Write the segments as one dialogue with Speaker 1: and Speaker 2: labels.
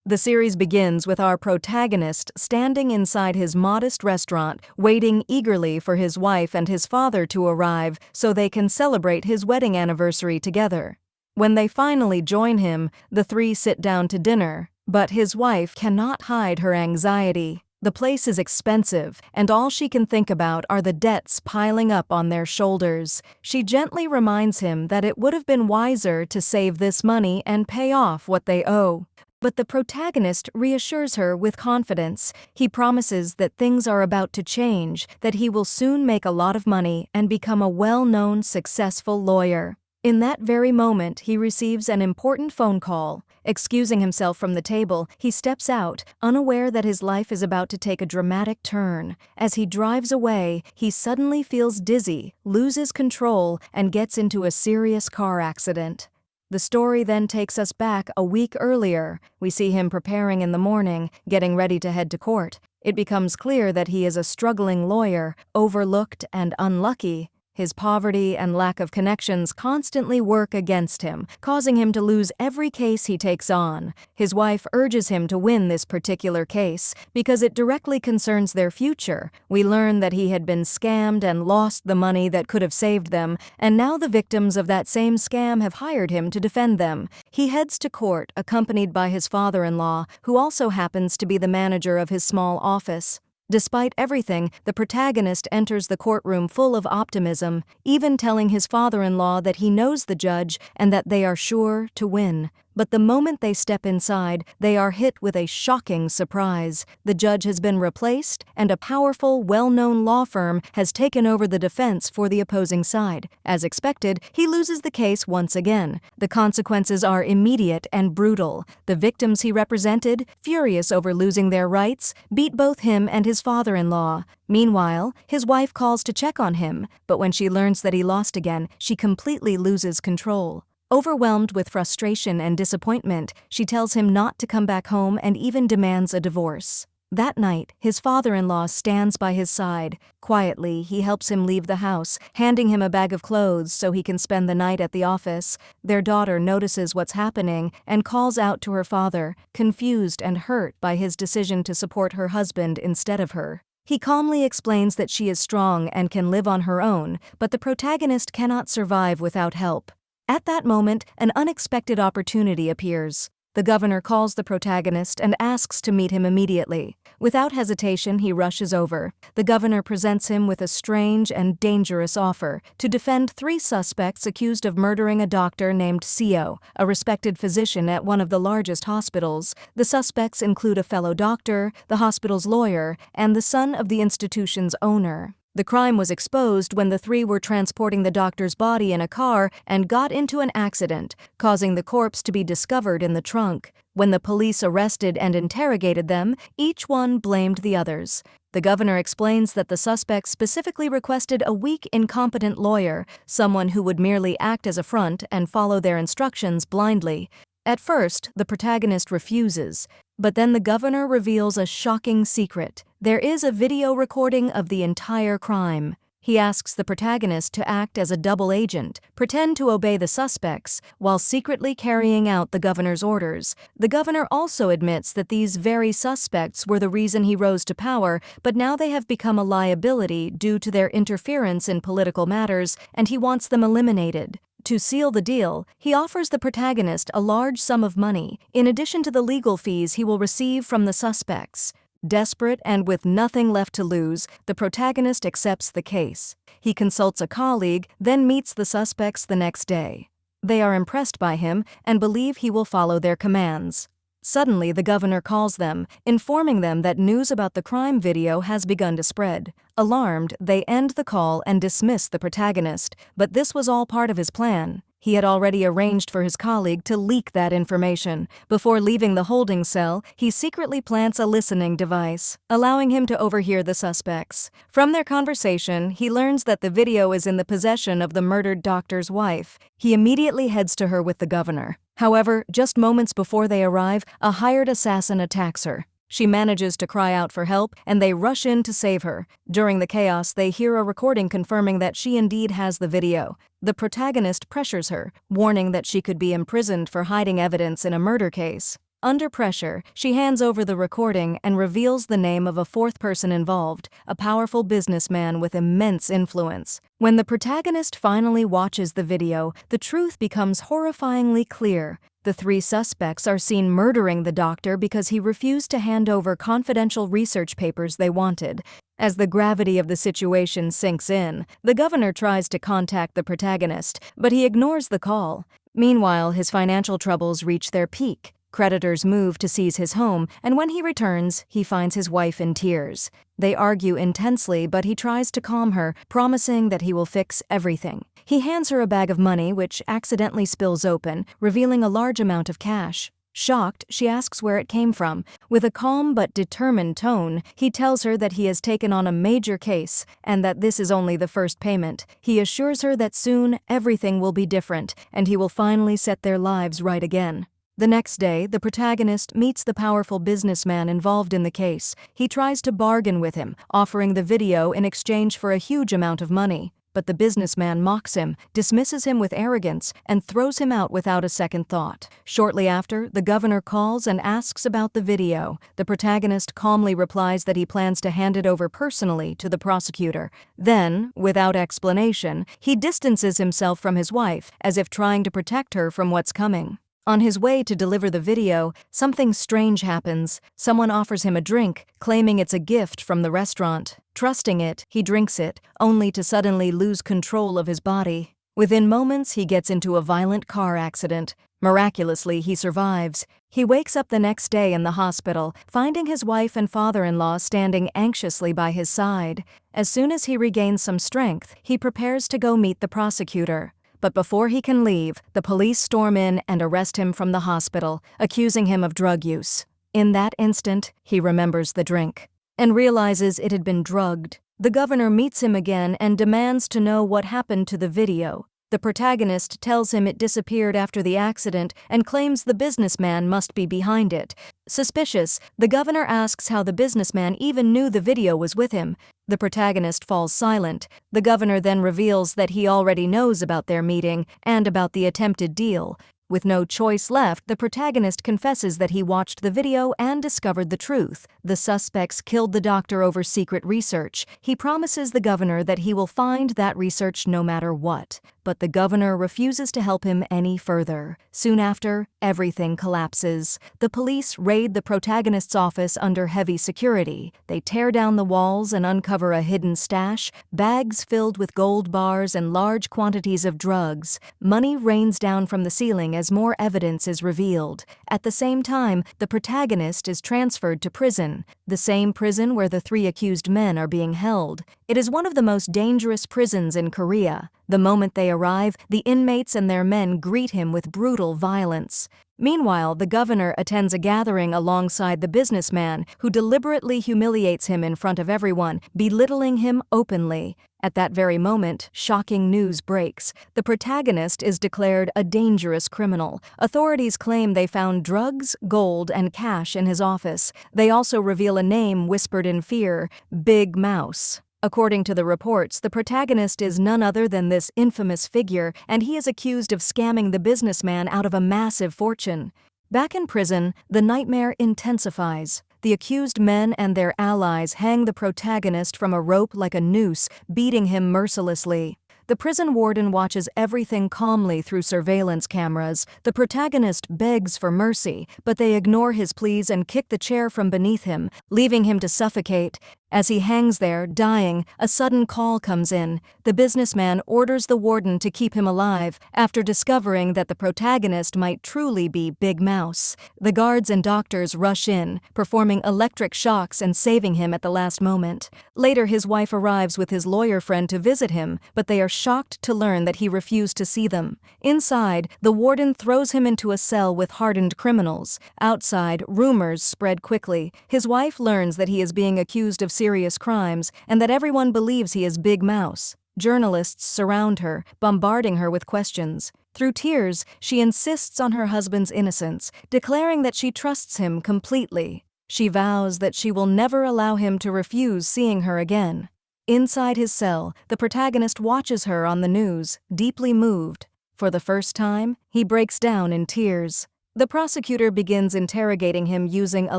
Speaker 1: The series begins with our protagonist standing inside his modest restaurant, waiting eagerly for his wife and his father to arrive so they can celebrate his wedding anniversary together. When they finally join him, the three sit down to dinner, but his wife cannot hide her anxiety. The place is expensive, and all she can think about are the debts piling up on their shoulders. She gently reminds him that it would have been wiser to save this money and pay off what they owe. But the protagonist reassures her with confidence. He promises that things are about to change, that he will soon make a lot of money and become a well-known, successful lawyer. In that very moment, he receives an important phone call. Excusing himself from the table, he steps out, unaware that his life is about to take a dramatic turn. As he drives away, he suddenly feels dizzy, loses control, and gets into a serious car accident. The story then takes us back a week earlier. We see him preparing in the morning, getting ready to head to court. It becomes clear that he is a struggling lawyer, overlooked and unlucky. His poverty and lack of connections constantly work against him, causing him to lose every case he takes on. His wife urges him to win this particular case because it directly concerns their future. We learn that he had been scammed and lost the money that could have saved them, and now the victims of that same scam have hired him to defend them. He heads to court, accompanied by his father-in-law, who also happens to be the manager of his small office. Despite everything, the protagonist enters the courtroom full of optimism, even telling his father-in-law that he knows the judge and that they are sure to win. But the moment they step inside, they are hit with a shocking surprise. The judge has been replaced, and a powerful, well-known law firm has taken over the defense for the opposing side. As expected, he loses the case once again. The consequences are immediate and brutal. The victims he represented, furious over losing their rights, beat both him and his father-in-law. Meanwhile, his wife calls to check on him, but when she learns that he lost again, she completely loses control. Overwhelmed with frustration and disappointment, she tells him not to come back home and even demands a divorce. That night, his father-in-law stands by his side. Quietly, he helps him leave the house, handing him a bag of clothes so he can spend the night at the office. Their daughter notices what's happening and calls out to her father, confused and hurt by his decision to support her husband instead of her. He calmly explains that she is strong and can live on her own, but the protagonist cannot survive without help. At that moment, an unexpected opportunity appears. The governor calls the protagonist and asks to meet him immediately. Without hesitation, he rushes over. The governor presents him with a strange and dangerous offer to defend 3 suspects accused of murdering a doctor named Sio, a respected physician at one of the largest hospitals. The suspects include a fellow doctor, the hospital's lawyer, and the son of the institution's owner. The crime was exposed when the 3 were transporting the doctor's body in a car and got into an accident, causing the corpse to be discovered in the trunk. When the police arrested and interrogated them, each one blamed the others. The governor explains that the suspects specifically requested a weak, incompetent lawyer, someone who would merely act as a front and follow their instructions blindly. At first, the protagonist refuses, but then the governor reveals a shocking secret. There is a video recording of the entire crime. He asks the protagonist to act as a double agent, pretend to obey the suspects, while secretly carrying out the governor's orders. The governor also admits that these very suspects were the reason he rose to power, but now they have become a liability due to their interference in political matters, and he wants them eliminated. To seal the deal, he offers the protagonist a large sum of money, in addition to the legal fees he will receive from the suspects. Desperate and with nothing left to lose, the protagonist accepts the case. He consults a colleague, then meets the suspects the next day. They are impressed by him and believe he will follow their commands. Suddenly, the governor calls them, informing them that news about the crime video has begun to spread. Alarmed, they end the call and dismiss the protagonist, but this was all part of his plan. He had already arranged for his colleague to leak that information. Before leaving the holding cell, he secretly plants a listening device, allowing him to overhear the suspects. From their conversation, he learns that the video is in the possession of the murdered doctor's wife. He immediately heads to her with the governor. However, just moments before they arrive, a hired assassin attacks her. She manages to cry out for help, and they rush in to save her. During the chaos, they hear a recording confirming that she indeed has the video. The protagonist pressures her, warning that she could be imprisoned for hiding evidence in a murder case. Under pressure, she hands over the recording and reveals the name of a fourth person involved, a powerful businessman with immense influence. When the protagonist finally watches the video, the truth becomes horrifyingly clear. The three suspects are seen murdering the doctor because he refused to hand over confidential research papers they wanted. As the gravity of the situation sinks in, the governor tries to contact the protagonist, but he ignores the call. Meanwhile, his financial troubles reach their peak. Creditors move to seize his home, and when he returns, he finds his wife in tears. They argue intensely, but he tries to calm her, promising that he will fix everything. He hands her a bag of money, which accidentally spills open, revealing a large amount of cash. Shocked, she asks where it came from. With a calm but determined tone, he tells her that he has taken on a major case and that this is only the first payment. He assures her that soon everything will be different and he will finally set their lives right again. The next day, the protagonist meets the powerful businessman involved in the case. He tries to bargain with him, offering the video in exchange for a huge amount of money. But the businessman mocks him, dismisses him with arrogance, and throws him out without a second thought. Shortly after, the governor calls and asks about the video. The protagonist calmly replies that he plans to hand it over personally to the prosecutor. Then, without explanation, he distances himself from his wife, as if trying to protect her from what's coming. On his way to deliver the video, something strange happens. Someone offers him a drink, claiming it's a gift from the restaurant. Trusting it, he drinks it, only to suddenly lose control of his body. Within moments, he gets into a violent car accident. Miraculously, he survives. He wakes up the next day in the hospital, finding his wife and father-in-law standing anxiously by his side. As soon as he regains some strength, he prepares to go meet the prosecutor. But before he can leave, the police storm in and arrest him from the hospital, accusing him of drug use. In that instant, he remembers the drink and realizes it had been drugged. The governor meets him again and demands to know what happened to the video. The protagonist tells him it disappeared after the accident and claims the businessman must be behind it. Suspicious, the governor asks how the businessman even knew the video was with him. The protagonist falls silent. The governor then reveals that he already knows about their meeting and about the attempted deal. With no choice left, the protagonist confesses that he watched the video and discovered the truth. The suspects killed the doctor over secret research. He promises the governor that he will find that research no matter what. But the governor refuses to help him any further. Soon after, everything collapses. The police raid the protagonist's office under heavy security. They tear down the walls and uncover a hidden stash, bags filled with gold bars and large quantities of drugs. Money rains down from the ceiling as more evidence is revealed. At the same time, the protagonist is transferred to prison, the same prison where the three accused men are being held. It is one of the most dangerous prisons in Korea. The moment they arrive, the inmates and their men greet him with brutal violence. Meanwhile, the governor attends a gathering alongside the businessman, who deliberately humiliates him in front of everyone, belittling him openly. At that very moment, shocking news breaks. The protagonist is declared a dangerous criminal. Authorities claim they found drugs, gold, and cash in his office. They also reveal a name whispered in fear: Big Mouse. According to the reports, the protagonist is none other than this infamous figure, and he is accused of scamming the businessman out of a massive fortune. Back in prison, the nightmare intensifies. The accused men and their allies hang the protagonist from a rope like a noose, beating him mercilessly. The prison warden watches everything calmly through surveillance cameras. The protagonist begs for mercy, but they ignore his pleas and kick the chair from beneath him, leaving him to suffocate. As he hangs there, dying, a sudden call comes in. The businessman orders the warden to keep him alive, after discovering that the protagonist might truly be Big Mouse. The guards and doctors rush in, performing electric shocks and saving him at the last moment. Later, his wife arrives with his lawyer friend to visit him, but they are shocked to learn that he refused to see them. Inside, the warden throws him into a cell with hardened criminals. Outside, rumors spread quickly. His wife learns that he is being accused of serious crimes and that everyone believes he is Big Mouse. Journalists surround her, bombarding her with questions. Through tears, she insists on her husband's innocence, declaring that she trusts him completely. She vows that she will never allow him to refuse seeing her again. Inside his cell, the protagonist watches her on the news, deeply moved. For the first time, he breaks down in tears. The prosecutor begins interrogating him using a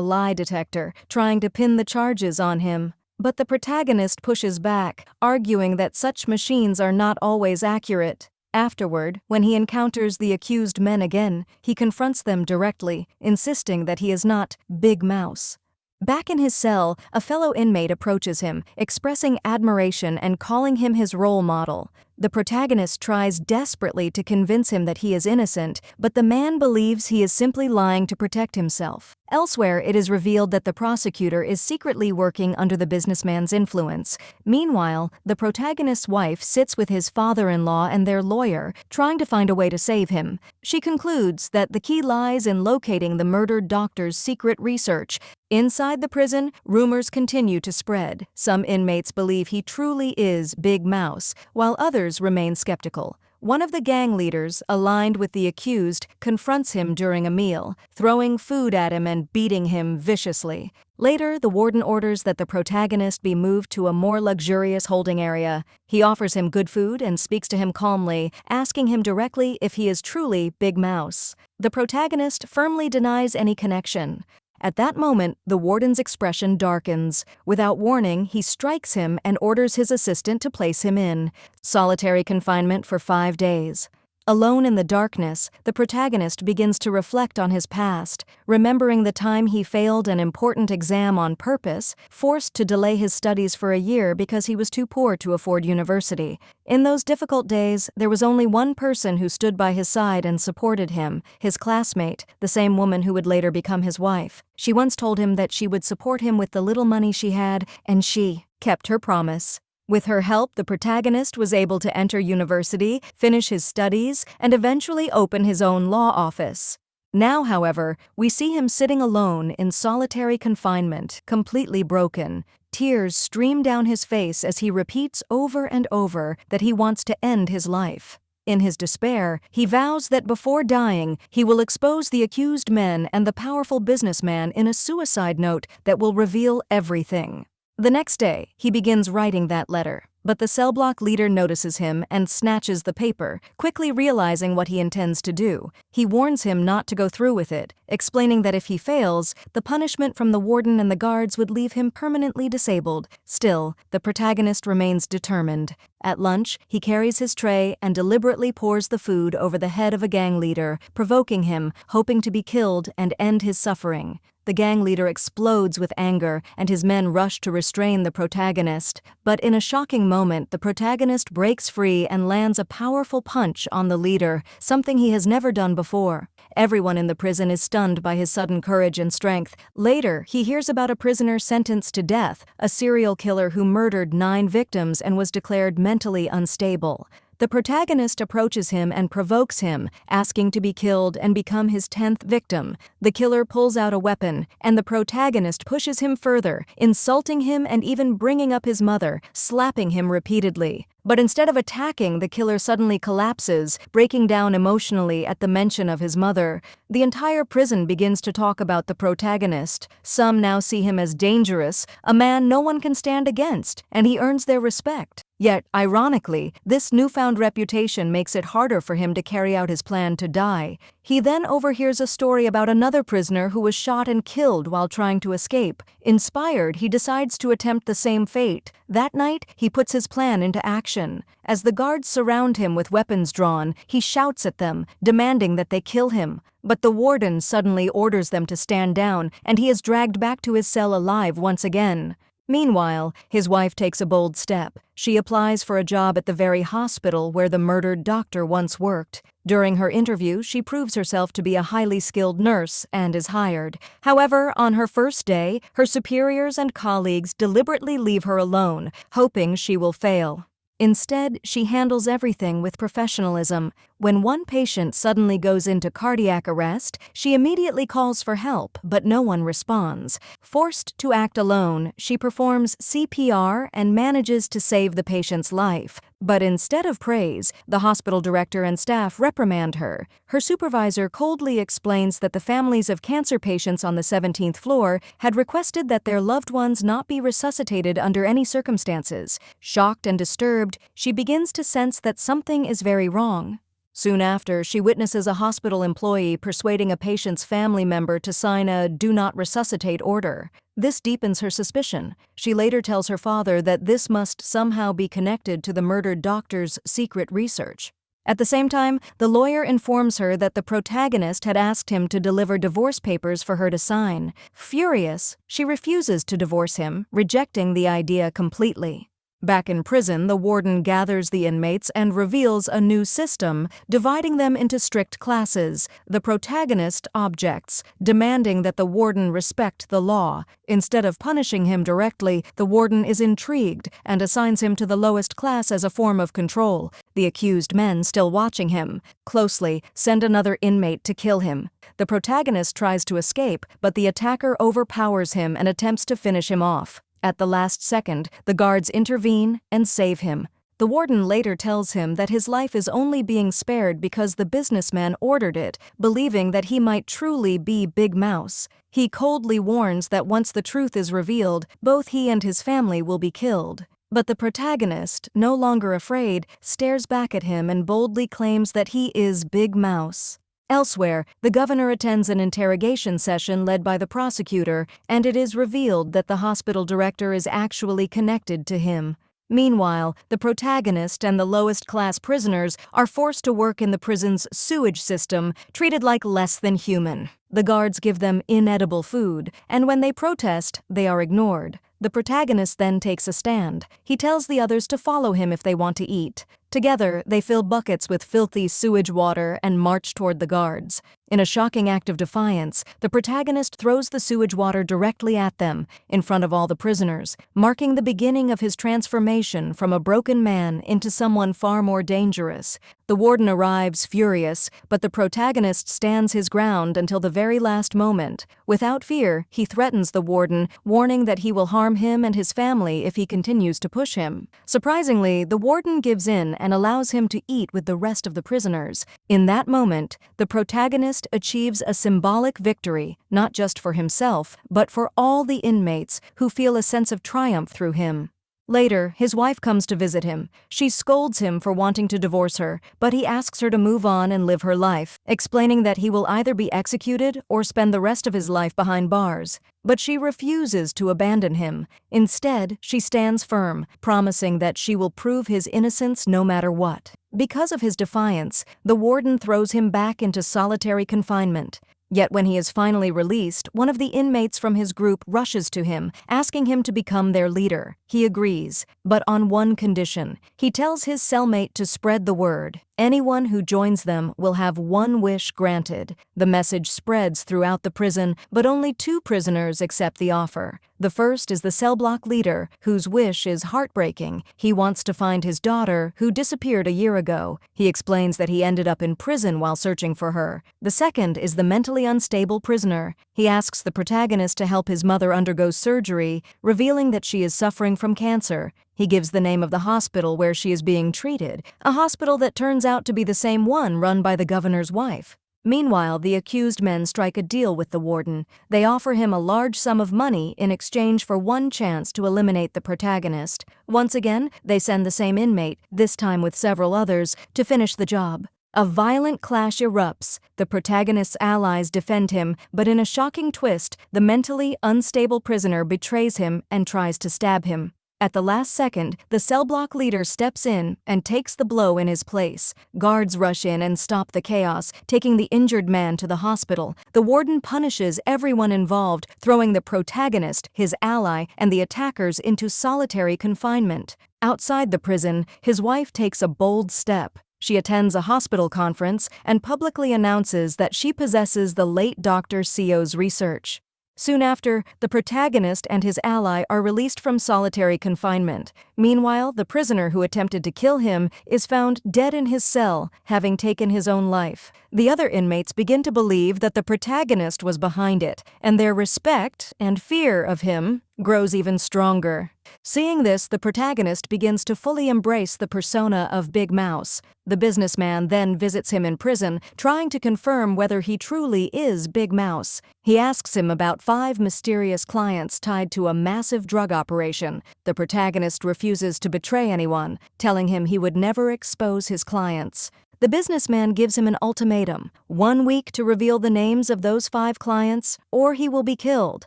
Speaker 1: lie detector, trying to pin the charges on him. But the protagonist pushes back, arguing that such machines are not always accurate. Afterward, when he encounters the accused men again, he confronts them directly, insisting that he is not Big Mouse. Back in his cell, a fellow inmate approaches him, expressing admiration and calling him his role model. The protagonist tries desperately to convince him that he is innocent, but the man believes he is simply lying to protect himself. Elsewhere, it is revealed that the prosecutor is secretly working under the businessman's influence. Meanwhile, the protagonist's wife sits with his father-in-law and their lawyer, trying to find a way to save him. She concludes that the key lies in locating the murdered doctor's secret research. Inside the prison, rumors continue to spread. Some inmates believe he truly is Big Mouse, while others remain skeptical. One of the gang leaders, aligned with the accused, confronts him during a meal, throwing food at him and beating him viciously. Later, the warden orders that the protagonist be moved to a more luxurious holding area. He offers him good food and speaks to him calmly, asking him directly if he is truly Big Mouse. The protagonist firmly denies any connection. At that moment, the warden's expression darkens. Without warning, he strikes him and orders his assistant to place him in solitary confinement for 5 days. Alone in the darkness, the protagonist begins to reflect on his past, remembering the time he failed an important exam on purpose, forced to delay his studies for a year because he was too poor to afford university. In those difficult days, there was only one person who stood by his side and supported him, his classmate, the same woman who would later become his wife. She once told him that she would support him with the little money she had, and she kept her promise. With her help, the protagonist was able to enter university, finish his studies, and eventually open his own law office. Now, however, we see him sitting alone in solitary confinement, completely broken. Tears stream down his face as he repeats over and over that he wants to end his life. In his despair, he vows that before dying, he will expose the accused men and the powerful businessman in a suicide note that will reveal everything. The next day, he begins writing that letter, but the cell block leader notices him and snatches the paper, quickly realizing what he intends to do. He warns him not to go through with it, explaining that if he fails, the punishment from the warden and the guards would leave him permanently disabled. Still, the protagonist remains determined. At lunch, he carries his tray and deliberately pours the food over the head of a gang leader, provoking him, hoping to be killed and end his suffering. The gang leader explodes with anger, and his men rush to restrain the protagonist. But in a shocking moment, the protagonist breaks free and lands a powerful punch on the leader, something he has never done before. Everyone in the prison is stunned by his sudden courage and strength. Later, he hears about a prisoner sentenced to death, a serial killer who murdered 9 victims and was declared mentally unstable. The protagonist approaches him and provokes him, asking to be killed and become his 10th victim. The killer pulls out a weapon, and the protagonist pushes him further, insulting him and even bringing up his mother, slapping him repeatedly. But instead of attacking, the killer suddenly collapses, breaking down emotionally at the mention of his mother. The entire prison begins to talk about the protagonist. Some now see him as dangerous, a man no one can stand against, and he earns their respect. Yet, ironically, this newfound reputation makes it harder for him to carry out his plan to die. He then overhears a story about another prisoner who was shot and killed while trying to escape. Inspired, he decides to attempt the same fate. That night, he puts his plan into action. As the guards surround him with weapons drawn, he shouts at them, demanding that they kill him. But the warden suddenly orders them to stand down, and he is dragged back to his cell alive once again. Meanwhile, his wife takes a bold step. She applies for a job at the very hospital where the murdered doctor once worked. During her interview, she proves herself to be a highly skilled nurse and is hired. However, on her first day, her superiors and colleagues deliberately leave her alone, hoping she will fail. Instead, she handles everything with professionalism. When one patient suddenly goes into cardiac arrest, she immediately calls for help, but no one responds. Forced to act alone, she performs CPR and manages to save the patient's life. But instead of praise, the hospital director and staff reprimand her. Her supervisor coldly explains that the families of cancer patients on the 17th floor had requested that their loved ones not be resuscitated under any circumstances. Shocked and disturbed, she begins to sense that something is very wrong. Soon after, she witnesses a hospital employee persuading a patient's family member to sign a "do not resuscitate" order. This deepens her suspicion. She later tells her father that this must somehow be connected to the murdered doctor's secret research. At the same time, the lawyer informs her that the protagonist had asked him to deliver divorce papers for her to sign. Furious, she refuses to divorce him, rejecting the idea completely. Back in prison, the warden gathers the inmates and reveals a new system, dividing them into strict classes. The protagonist objects, demanding that the warden respect the law. Instead of punishing him directly, the warden is intrigued and assigns him to the lowest class as a form of control. The accused men, still watching him closely, send another inmate to kill him. The protagonist tries to escape, but the attacker overpowers him and attempts to finish him off. At the last second, the guards intervene and save him. The warden later tells him that his life is only being spared because the businessman ordered it, believing that he might truly be Big Mouse. He coldly warns that once the truth is revealed, both he and his family will be killed. But the protagonist, no longer afraid, stares back at him and boldly claims that he is Big Mouse. Elsewhere, the governor attends an interrogation session led by the prosecutor, and it is revealed that the hospital director is actually connected to him. Meanwhile, the protagonist and the lowest-class prisoners are forced to work in the prison's sewage system, treated like less than human. The guards give them inedible food, and when they protest, they are ignored. The protagonist then takes a stand. He tells the others to follow him if they want to eat. Together, they fill buckets with filthy sewage water and march toward the guards. In a shocking act of defiance, the protagonist throws the sewage water directly at them, in front of all the prisoners, marking the beginning of his transformation from a broken man into someone far more dangerous. The warden arrives furious, but the protagonist stands his ground until the very last moment. Without fear, he threatens the warden, warning that he will harm him and his family if he continues to push him. Surprisingly, the warden gives in and allows him to eat with the rest of the prisoners. In that moment, the protagonist achieves a symbolic victory, not just for himself, but for all the inmates who feel a sense of triumph through him. Later, his wife comes to visit him. She scolds him for wanting to divorce her, but he asks her to move on and live her life, explaining that he will either be executed or spend the rest of his life behind bars. But she refuses to abandon him. Instead, she stands firm, promising that she will prove his innocence no matter what. Because of his defiance, the warden throws him back into solitary confinement. Yet when he is finally released, one of the inmates from his group rushes to him, asking him to become their leader. He agrees, but on one condition. He tells his cellmate to spread the word. Anyone who joins them will have one wish granted. The message spreads throughout the prison, but only 2 prisoners accept the offer. The first is the cell block leader, whose wish is heartbreaking. He wants to find his daughter, who disappeared a year ago. He explains that he ended up in prison while searching for her. The second is the mentally unstable prisoner. He asks the protagonist to help his mother undergo surgery, revealing that she is suffering from cancer. He gives the name of the hospital where she is being treated, a hospital that turns out to be the same one run by the governor's wife. Meanwhile, the accused men strike a deal with the warden. They offer him a large sum of money in exchange for one chance to eliminate the protagonist. Once again, they send the same inmate, this time with several others, to finish the job. A violent clash erupts. The protagonist's allies defend him, but in a shocking twist, the mentally unstable prisoner betrays him and tries to stab him. At the last second, the cell block leader steps in and takes the blow in his place. Guards rush in and stop the chaos, taking the injured man to the hospital. The warden punishes everyone involved, throwing the protagonist, his ally, and the attackers into solitary confinement. Outside the prison, his wife takes a bold step. She attends a hospital conference and publicly announces that she possesses the late Dr. Seo's research. Soon after, the protagonist and his ally are released from solitary confinement. Meanwhile, the prisoner who attempted to kill him is found dead in his cell, having taken his own life. The other inmates begin to believe that the protagonist was behind it, and their respect and fear of him grows even stronger. Seeing this, the protagonist begins to fully embrace the persona of Big Mouse. The businessman then visits him in prison, trying to confirm whether he truly is Big Mouse. He asks him about 5 mysterious clients tied to a massive drug operation. The protagonist refuses to betray anyone, telling him he would never expose his clients. The businessman gives him an ultimatum: 1 week to reveal the names of those 5 clients, or he will be killed.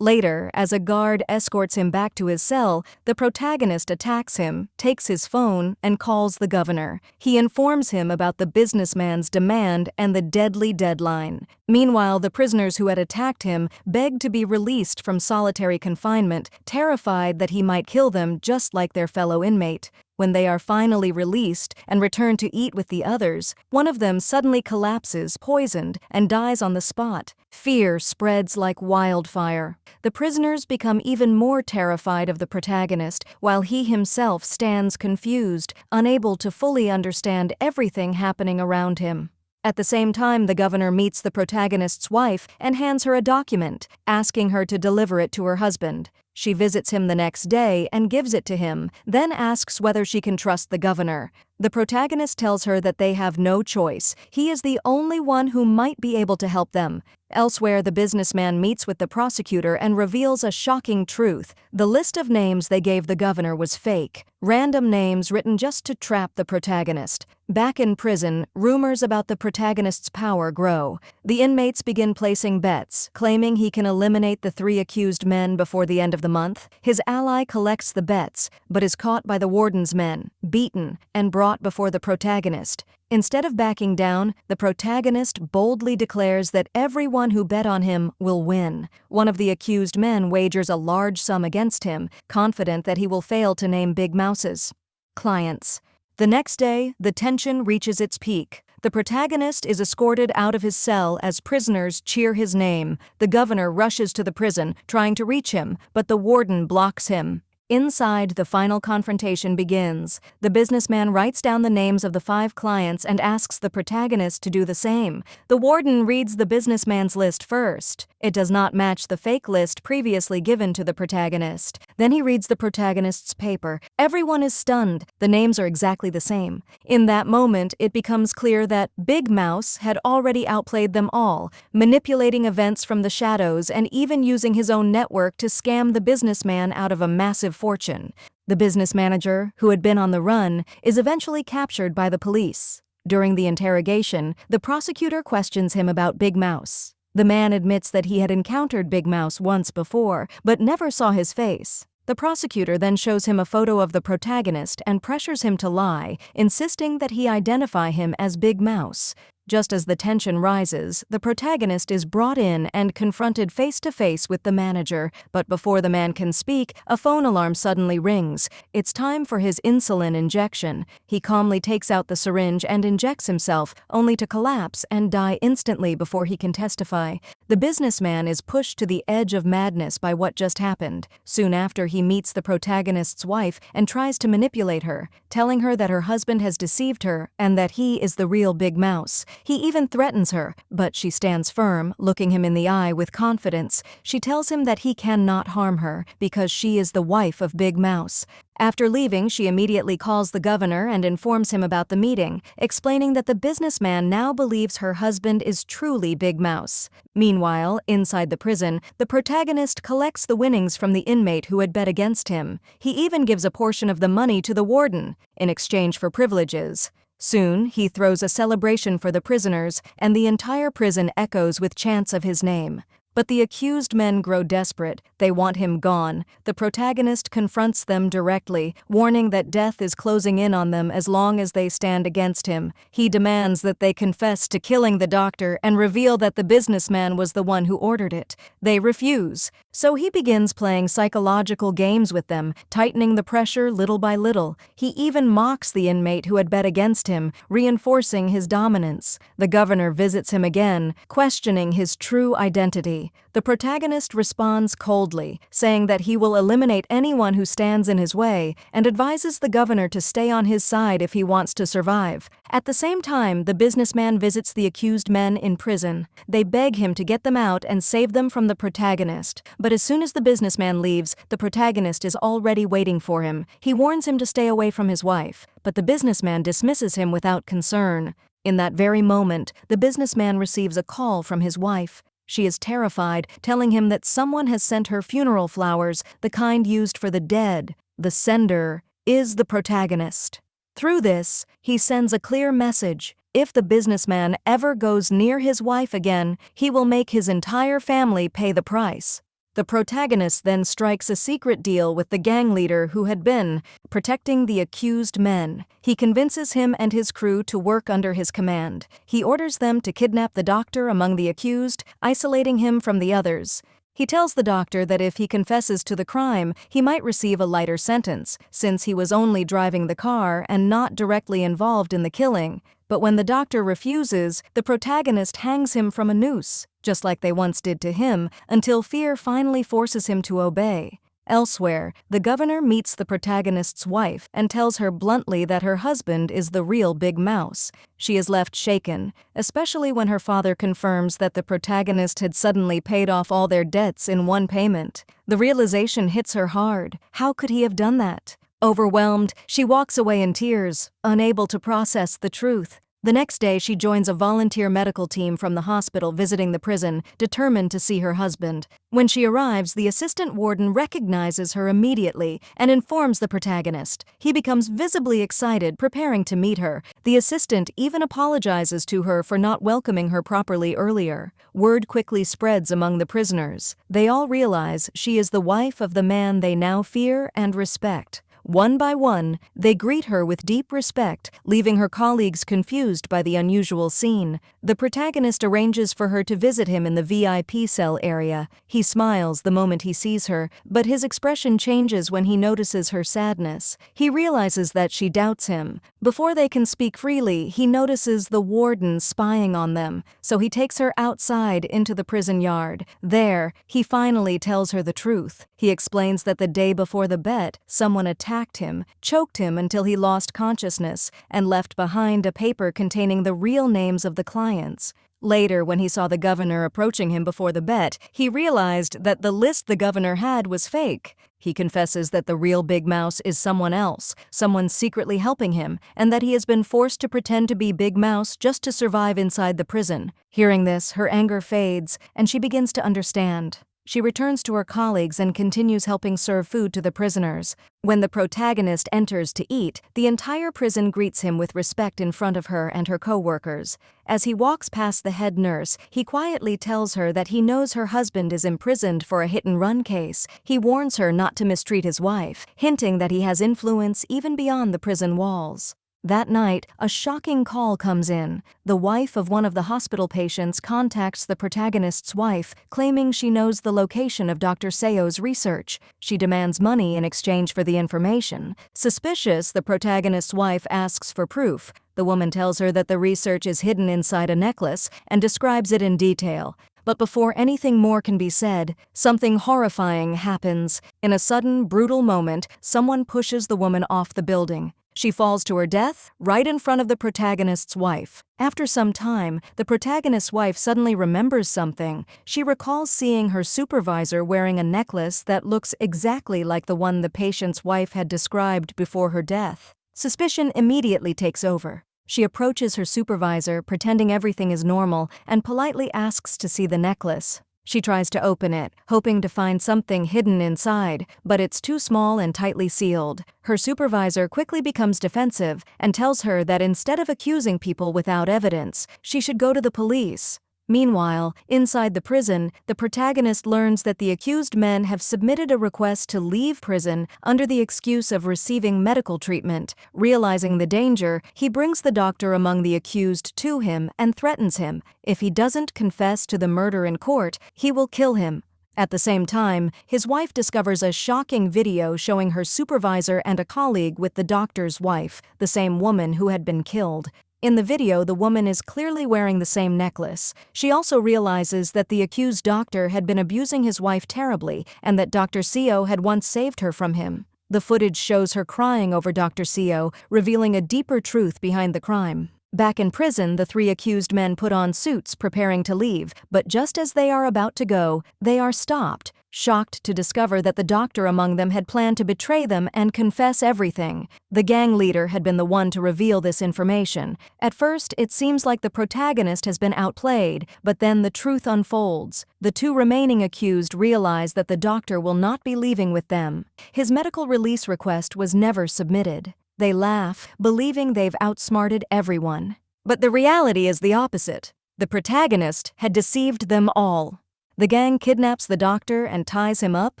Speaker 1: Later, as a guard escorts him back to his cell, the protagonist attacks him, takes his phone, and calls the governor. He informs him about the businessman's demand and the deadly deadline. Meanwhile, the prisoners who had attacked him begged to be released from solitary confinement, terrified that he might kill them just like their fellow inmate. When they are finally released and return to eat with the others, one of them suddenly collapses, poisoned, and dies on the spot. Fear spreads like wildfire. The prisoners become even more terrified of the protagonist, while he himself stands confused, unable to fully understand everything happening around him. At the same time, the governor meets the protagonist's wife and hands her a document, asking her to deliver it to her husband. She visits him the next day and gives it to him, then asks whether she can trust the governor. The protagonist tells her that they have no choice. He is the only one who might be able to help them. Elsewhere, the businessman meets with the prosecutor and reveals a shocking truth. The list of names they gave the governor was fake, random names written just to trap the protagonist. Back in prison, rumors about the protagonist's power grow. The inmates begin placing bets, claiming he can eliminate the 3 accused men before the end of the month. His ally collects the bets, but is caught by the warden's men, beaten, and brought before the protagonist. Instead of backing down, the protagonist boldly declares that everyone who bet on him will win. One of the accused men wagers a large sum against him, confident that he will fail to name Big Mouse's clients. The next day, the tension reaches its peak. The protagonist is escorted out of his cell as prisoners cheer his name. The governor rushes to the prison, trying to reach him, but the warden blocks him. Inside, the final confrontation begins. The businessman writes down the names of the 5 clients and asks the protagonist to do the same. The warden reads the businessman's list first. It does not match the fake list previously given to the protagonist. Then he reads the protagonist's paper. Everyone is stunned. The names are exactly the same. In that moment, it becomes clear that Big Mouse had already outplayed them all, manipulating events from the shadows and even using his own network to scam the businessman out of a massive fortune. The business manager, who had been on the run, is eventually captured by the police. During the interrogation, the prosecutor questions him about Big Mouse. The man admits that he had encountered Big Mouse once before, but never saw his face. The prosecutor then shows him a photo of the protagonist and pressures him to lie, insisting that he identify him as Big Mouse. Just as the tension rises, the protagonist is brought in and confronted face-to-face with the manager, but before the man can speak, a phone alarm suddenly rings. It's time for his insulin injection. He calmly takes out the syringe and injects himself, only to collapse and die instantly before he can testify. The businessman is pushed to the edge of madness by what just happened. Soon after, he meets the protagonist's wife and tries to manipulate her, telling her that her husband has deceived her and that he is the real Big Mouse. He even threatens her, but she stands firm, looking him in the eye with confidence. She tells him that he cannot harm her because she is the wife of Big Mouse. After leaving, she immediately calls the governor and informs him about the meeting, explaining that the businessman now believes her husband is truly Big Mouse. Meanwhile, inside the prison, the protagonist collects the winnings from the inmate who had bet against him. He even gives a portion of the money to the warden, in exchange for privileges. Soon, he throws a celebration for the prisoners, and the entire prison echoes with chants of his name. But the accused men grow desperate. They want him gone. The protagonist confronts them directly, warning that death is closing in on them as long as they stand against him. He demands that they confess to killing the doctor and reveal that the businessman was the one who ordered it. They refuse. So he begins playing psychological games with them, tightening the pressure little by little. He even mocks the inmate who had bet against him, reinforcing his dominance. The governor visits him again, questioning his true identity. The protagonist responds coldly, saying that he will eliminate anyone who stands in his way, and advises the governor to stay on his side if he wants to survive. At the same time, the businessman visits the accused men in prison. They beg him to get them out and save them from the protagonist. But as soon as the businessman leaves, the protagonist is already waiting for him. He warns him to stay away from his wife, but the businessman dismisses him without concern. In that very moment, the businessman receives a call from his wife. She is terrified, telling him that someone has sent her funeral flowers, the kind used for the dead. The sender is the protagonist. Through this, he sends a clear message: if the businessman ever goes near his wife again, he will make his entire family pay the price. The protagonist then strikes a secret deal with the gang leader who had been protecting the accused men. He convinces him and his crew to work under his command. He orders them to kidnap the doctor among the accused, isolating him from the others. He tells the doctor that if he confesses to the crime, he might receive a lighter sentence, since he was only driving the car and not directly involved in the killing. But when the doctor refuses, the protagonist hangs him from a noose, just like they once did to him, until fear finally forces him to obey. Elsewhere, the governor meets the protagonist's wife and tells her bluntly that her husband is the real Big Mouse. She is left shaken, especially when her father confirms that the protagonist had suddenly paid off all their debts in one payment. The realization hits her hard. How could he have done that? Overwhelmed, she walks away in tears, unable to process the truth. The next day, she joins a volunteer medical team from the hospital visiting the prison, determined to see her husband. When she arrives, the assistant warden recognizes her immediately and informs the protagonist. He becomes visibly excited, preparing to meet her. The assistant even apologizes to her for not welcoming her properly earlier. Word quickly spreads among the prisoners. They all realize she is the wife of the man they now fear and respect. One by one, they greet her with deep respect, leaving her colleagues confused by the unusual scene. The protagonist arranges for her to visit him in the VIP cell area. He smiles the moment he sees her, but his expression changes when he notices her sadness. He realizes that she doubts him. Before they can speak freely, he notices the warden spying on them, so he takes her outside into the prison yard. There, he finally tells her the truth. He explains that the day before the bet, someone attacked him, choked him until he lost consciousness, and left behind a paper containing the real names of the clients. Later, when he saw the governor approaching him before the bet, he realized that the list the governor had was fake. He confesses that the real Big Mouse is someone else, someone secretly helping him, and that he has been forced to pretend to be Big Mouse just to survive inside the prison. Hearing this, her anger fades, and she begins to understand. She returns to her colleagues and continues helping serve food to the prisoners. When the protagonist enters to eat, the entire prison greets him with respect in front of her and her co-workers. As he walks past the head nurse, he quietly tells her that he knows her husband is imprisoned for a hit-and-run case. He warns her not to mistreat his wife, hinting that he has influence even beyond the prison walls. That night, a shocking call comes in. The wife of one of the hospital patients contacts the protagonist's wife, claiming she knows the location of Dr. Seo's research. She demands money in exchange for the information. Suspicious, the protagonist's wife asks for proof. The woman tells her that the research is hidden inside a necklace and describes it in detail. But before anything more can be said, something horrifying happens. In a sudden, brutal moment, someone pushes the woman off the building. She falls to her death right in front of the protagonist's wife. After some time, the protagonist's wife suddenly remembers something. She recalls seeing her supervisor wearing a necklace that looks exactly like the one the patient's wife had described before her death. Suspicion immediately takes over. She approaches her supervisor, pretending everything is normal, and politely asks to see the necklace. She tries to open it, hoping to find something hidden inside, but it's too small and tightly sealed. Her supervisor quickly becomes defensive and tells her that instead of accusing people without evidence, she should go to the police. Meanwhile, inside the prison, the protagonist learns that the accused men have submitted a request to leave prison under the excuse of receiving medical treatment. Realizing the danger, he brings the doctor among the accused to him and threatens him. If he doesn't confess to the murder in court, he will kill him. At the same time, his wife discovers a shocking video showing her supervisor and a colleague with the doctor's wife, the same woman who had been killed. In the video, the woman is clearly wearing the same necklace. She also realizes that the accused doctor had been abusing his wife terribly and that Dr. Seo had once saved her from him. The footage shows her crying over Dr. Seo, revealing a deeper truth behind the crime. Back in prison, the three accused men put on suits, preparing to leave, but just as they are about to go, they are stopped, shocked to discover that the doctor among them had planned to betray them and confess everything. The gang leader had been the one to reveal this information. At first, it seems like the protagonist has been outplayed, but then the truth unfolds. The two remaining accused realize that the doctor will not be leaving with them. His medical release request was never submitted. They laugh, believing they've outsmarted everyone. But the reality is the opposite. The protagonist had deceived them all. The gang kidnaps the doctor and ties him up,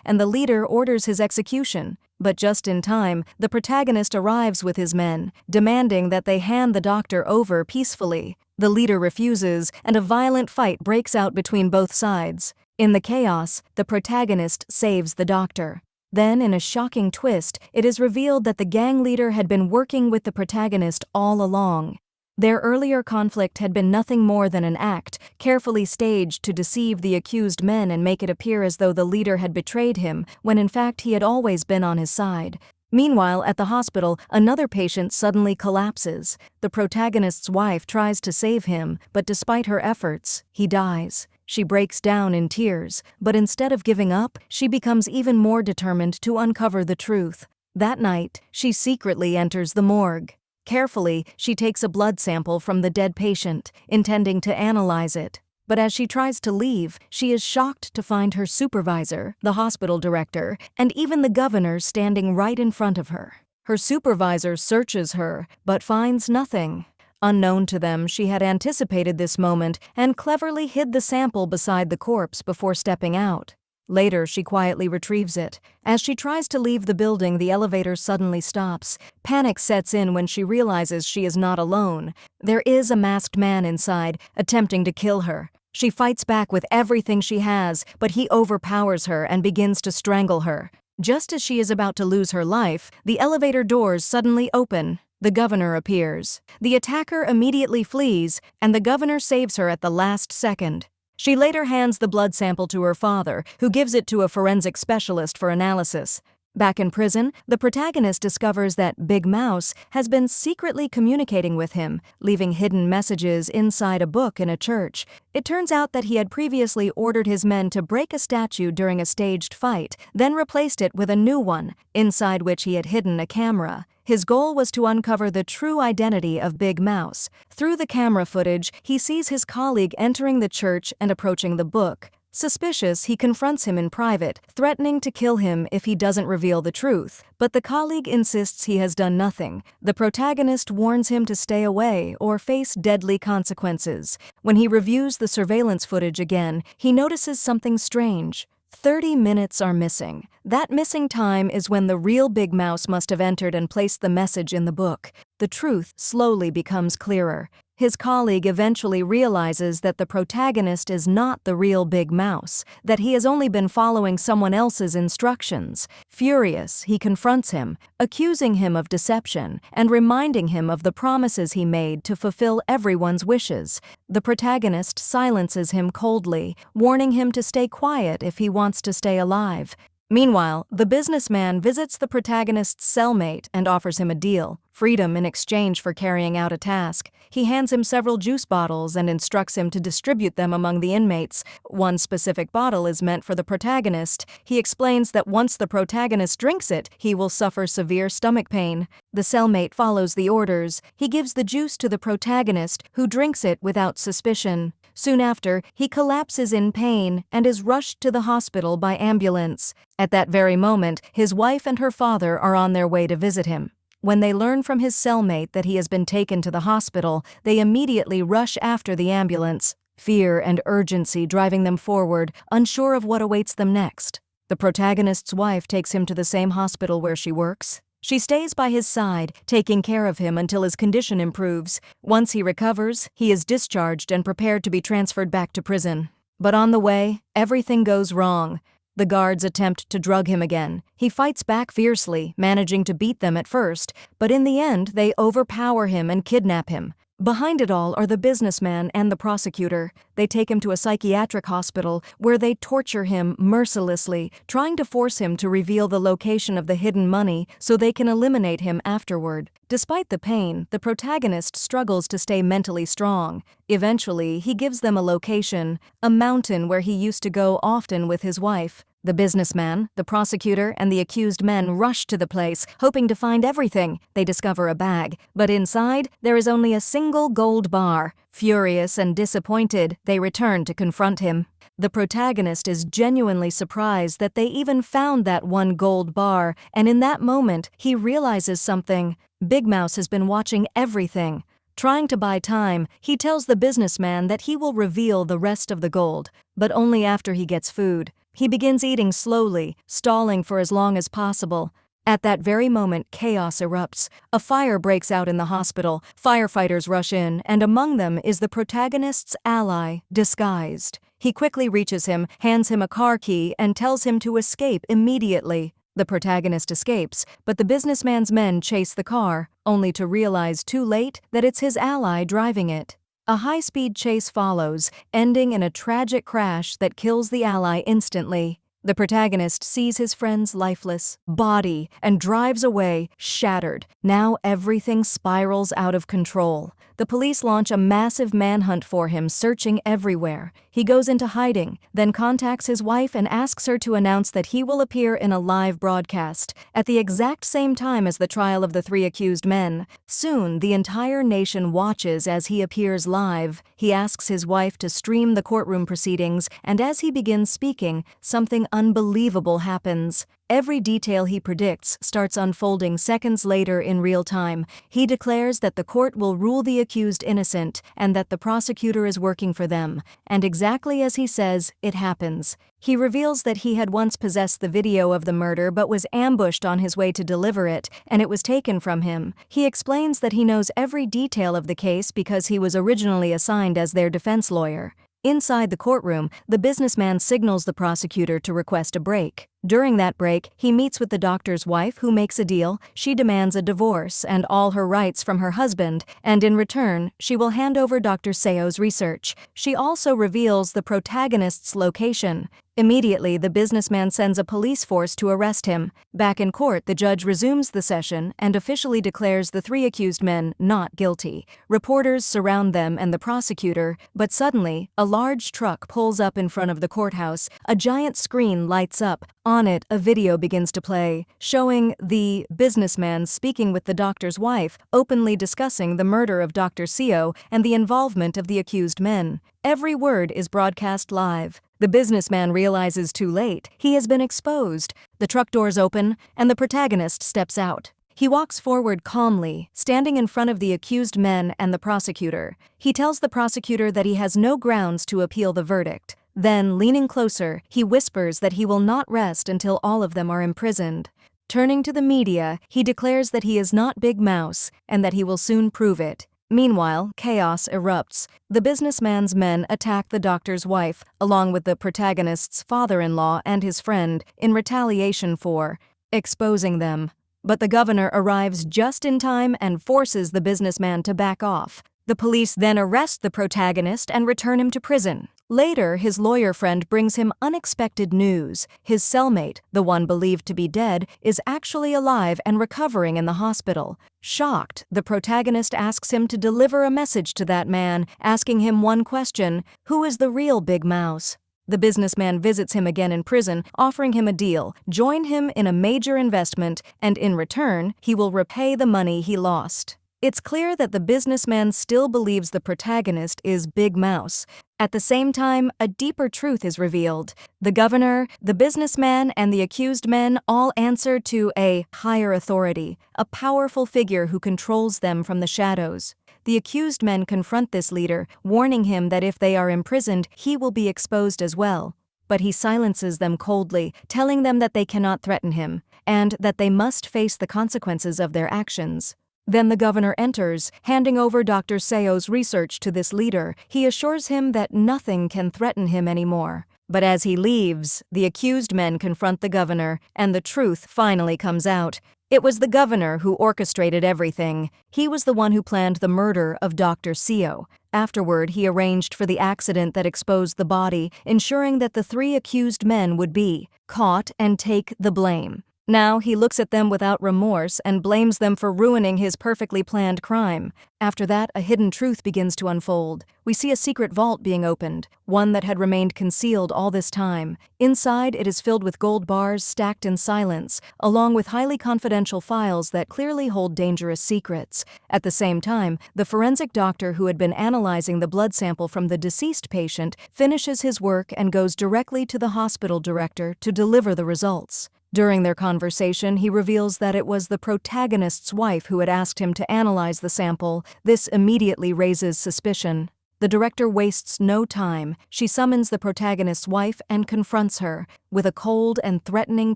Speaker 1: and the leader orders his execution. But just in time, the protagonist arrives with his men, demanding that they hand the doctor over peacefully. The leader refuses, and a violent fight breaks out between both sides. In the chaos, the protagonist saves the doctor. Then, in a shocking twist, it is revealed that the gang leader had been working with the protagonist all along. Their earlier conflict had been nothing more than an act, carefully staged to deceive the accused men and make it appear as though the leader had betrayed him, when in fact he had always been on his side. Meanwhile, at the hospital, another patient suddenly collapses. The protagonist's wife tries to save him, but despite her efforts, he dies. She breaks down in tears, but instead of giving up, she becomes even more determined to uncover the truth. That night, she secretly enters the morgue. Carefully, she takes a blood sample from the dead patient, intending to analyze it. But as she tries to leave, she is shocked to find her supervisor, the hospital director, and even the governor standing right in front of her. Her supervisor searches her, but finds nothing. Unknown to them, she had anticipated this moment and cleverly hid the sample beside the corpse before stepping out. Later, she quietly retrieves it. As she tries to leave the building, the elevator suddenly stops. Panic sets in when she realizes she is not alone. There is a masked man inside, attempting to kill her. She fights back with everything she has, but he overpowers her and begins to strangle her. Just as she is about to lose her life, the elevator doors suddenly open. The governor appears. The attacker immediately flees, and the governor saves her at the last second. She later hands the blood sample to her father, who gives it to a forensic specialist for analysis. Back in prison, the protagonist discovers that Big Mouse has been secretly communicating with him, leaving hidden messages inside a book in a church. It turns out that he had previously ordered his men to break a statue during a staged fight, then replaced it with a new one, inside which he had hidden a camera. His goal was to uncover the true identity of Big Mouse. Through the camera footage, he sees his colleague entering the church and approaching the book. Suspicious, he confronts him in private, threatening to kill him if he doesn't reveal the truth. But the colleague insists he has done nothing. The protagonist warns him to stay away or face deadly consequences. When he reviews the surveillance footage again, he notices something strange. 30 minutes are missing. That missing time is when the real Big Mouse must have entered and placed the message in the book. The truth slowly becomes clearer. His colleague eventually realizes that the protagonist is not the real Big Mouse, that he has only been following someone else's instructions. Furious, he confronts him, accusing him of deception and reminding him of the promises he made to fulfill everyone's wishes. The protagonist silences him coldly, warning him to stay quiet if he wants to stay alive. Meanwhile, the businessman visits the protagonist's cellmate and offers him a deal: freedom in exchange for carrying out a task. He hands him several juice bottles and instructs him to distribute them among the inmates. One specific bottle is meant for the protagonist. He explains that once the protagonist drinks it, he will suffer severe stomach pain. The cellmate follows the orders. He gives the juice to the protagonist, who drinks it without suspicion. Soon after, he collapses in pain and is rushed to the hospital by ambulance. At that very moment, his wife and her father are on their way to visit him. When they learn from his cellmate that he has been taken to the hospital, they immediately rush after the ambulance, fear and urgency driving them forward, unsure of what awaits them next. The protagonist's wife takes him to the same hospital where she works. She stays by his side, taking care of him until his condition improves. Once he recovers, he is discharged and prepared to be transferred back to prison. But on the way, everything goes wrong. The guards attempt to drug him again. He fights back fiercely, managing to beat them at first, but in the end, they overpower him and kidnap him. Behind it all are the businessman and the prosecutor. They take him to a psychiatric hospital where they torture him mercilessly, trying to force him to reveal the location of the hidden money so they can eliminate him afterward. Despite the pain, the protagonist struggles to stay mentally strong. Eventually, he gives them a location, a mountain where he used to go often with his wife. The businessman, the prosecutor, and the accused men rush to the place, hoping to find everything. They discover a bag, but inside, there is only a single gold bar. Furious and disappointed, they return to confront him. The protagonist is genuinely surprised that they even found that one gold bar, and in that moment, he realizes something. Big Mouse has been watching everything. Trying to buy time, he tells the businessman that he will reveal the rest of the gold, but only after he gets food. He begins eating slowly, stalling for as long as possible. At that very moment, chaos erupts. A fire breaks out in the hospital, firefighters rush in, and among them is the protagonist's ally, disguised. He quickly reaches him, hands him a car key, and tells him to escape immediately. The protagonist escapes, but the businessman's men chase the car, only to realize too late that it's his ally driving it. A high-speed chase follows, ending in a tragic crash that kills the ally instantly. The protagonist sees his friend's lifeless body and drives away, shattered. Now everything spirals out of control. The police launch a massive manhunt for him, searching everywhere. He goes into hiding, then contacts his wife and asks her to announce that he will appear in a live broadcast at the exact same time as the trial of the 3 accused men. Soon, the entire nation watches as he appears live. He asks his wife to stream the courtroom proceedings, and as he begins speaking, something unbelievable happens. Every detail he predicts starts unfolding seconds later in real time. He declares that the court will rule the accused innocent and that the prosecutor is working for them. And exactly as he says, it happens. He reveals that he had once possessed the video of the murder but was ambushed on his way to deliver it, and it was taken from him. He explains that he knows every detail of the case because he was originally assigned as their defense lawyer. Inside the courtroom, the businessman signals the prosecutor to request a break. During that break, he meets with the doctor's wife, who makes a deal. She demands a divorce and all her rights from her husband, and in return, she will hand over Dr. Seo's research. She also reveals the protagonist's location. Immediately, the businessman sends a police force to arrest him. Back in court, the judge resumes the session and officially declares the 3 accused men not guilty. Reporters surround them and the prosecutor, but suddenly, a large truck pulls up in front of the courthouse. A giant screen lights up. On it, a video begins to play, showing the businessman speaking with the doctor's wife, openly discussing the murder of Dr. Seo and the involvement of the accused men. Every word is broadcast live. The businessman realizes too late he has been exposed. The truck doors open, and the protagonist steps out. He walks forward calmly, standing in front of the accused men and the prosecutor. He tells the prosecutor that he has no grounds to appeal the verdict. Then, leaning closer, he whispers that he will not rest until all of them are imprisoned. Turning to the media, he declares that he is not Big Mouse and that he will soon prove it. Meanwhile, chaos erupts. The businessman's men attack the doctor's wife, along with the protagonist's father-in-law and his friend, in retaliation for exposing them. But the governor arrives just in time and forces the businessman to back off. The police then arrest the protagonist and return him to prison. Later, his lawyer friend brings him unexpected news. His cellmate, the one believed to be dead, is actually alive and recovering in the hospital. Shocked, the protagonist asks him to deliver a message to that man, asking him one question: who is the real Big Mouse? The businessman visits him again in prison, offering him a deal: join him in a major investment, and in return, he will repay the money he lost. It's clear that the businessman still believes the protagonist is Big Mouse. At the same time, a deeper truth is revealed. The governor, the businessman, and the accused men all answer to a higher authority, a powerful figure who controls them from the shadows. The accused men confront this leader, warning him that if they are imprisoned, he will be exposed as well. But he silences them coldly, telling them that they cannot threaten him, and that they must face the consequences of their actions. Then the governor enters, handing over Dr. Seo's research to this leader. He assures him that nothing can threaten him anymore. But as he leaves, the accused men confront the governor, and the truth finally comes out. It was the governor who orchestrated everything. He was the one who planned the murder of Dr. Seo. Afterward, he arranged for the accident that exposed the body, ensuring that the 3 accused men would be caught and take the blame. Now he looks at them without remorse and blames them for ruining his perfectly planned crime. After that, a hidden truth begins to unfold. We see a secret vault being opened, one that had remained concealed all this time. Inside, it is filled with gold bars stacked in silence, along with highly confidential files that clearly hold dangerous secrets. At the same time, the forensic doctor who had been analyzing the blood sample from the deceased patient finishes his work and goes directly to the hospital director to deliver the results. During their conversation, he reveals that it was the protagonist's wife who had asked him to analyze the sample. This immediately raises suspicion. The director wastes no time. She summons the protagonist's wife and confronts her. With a cold and threatening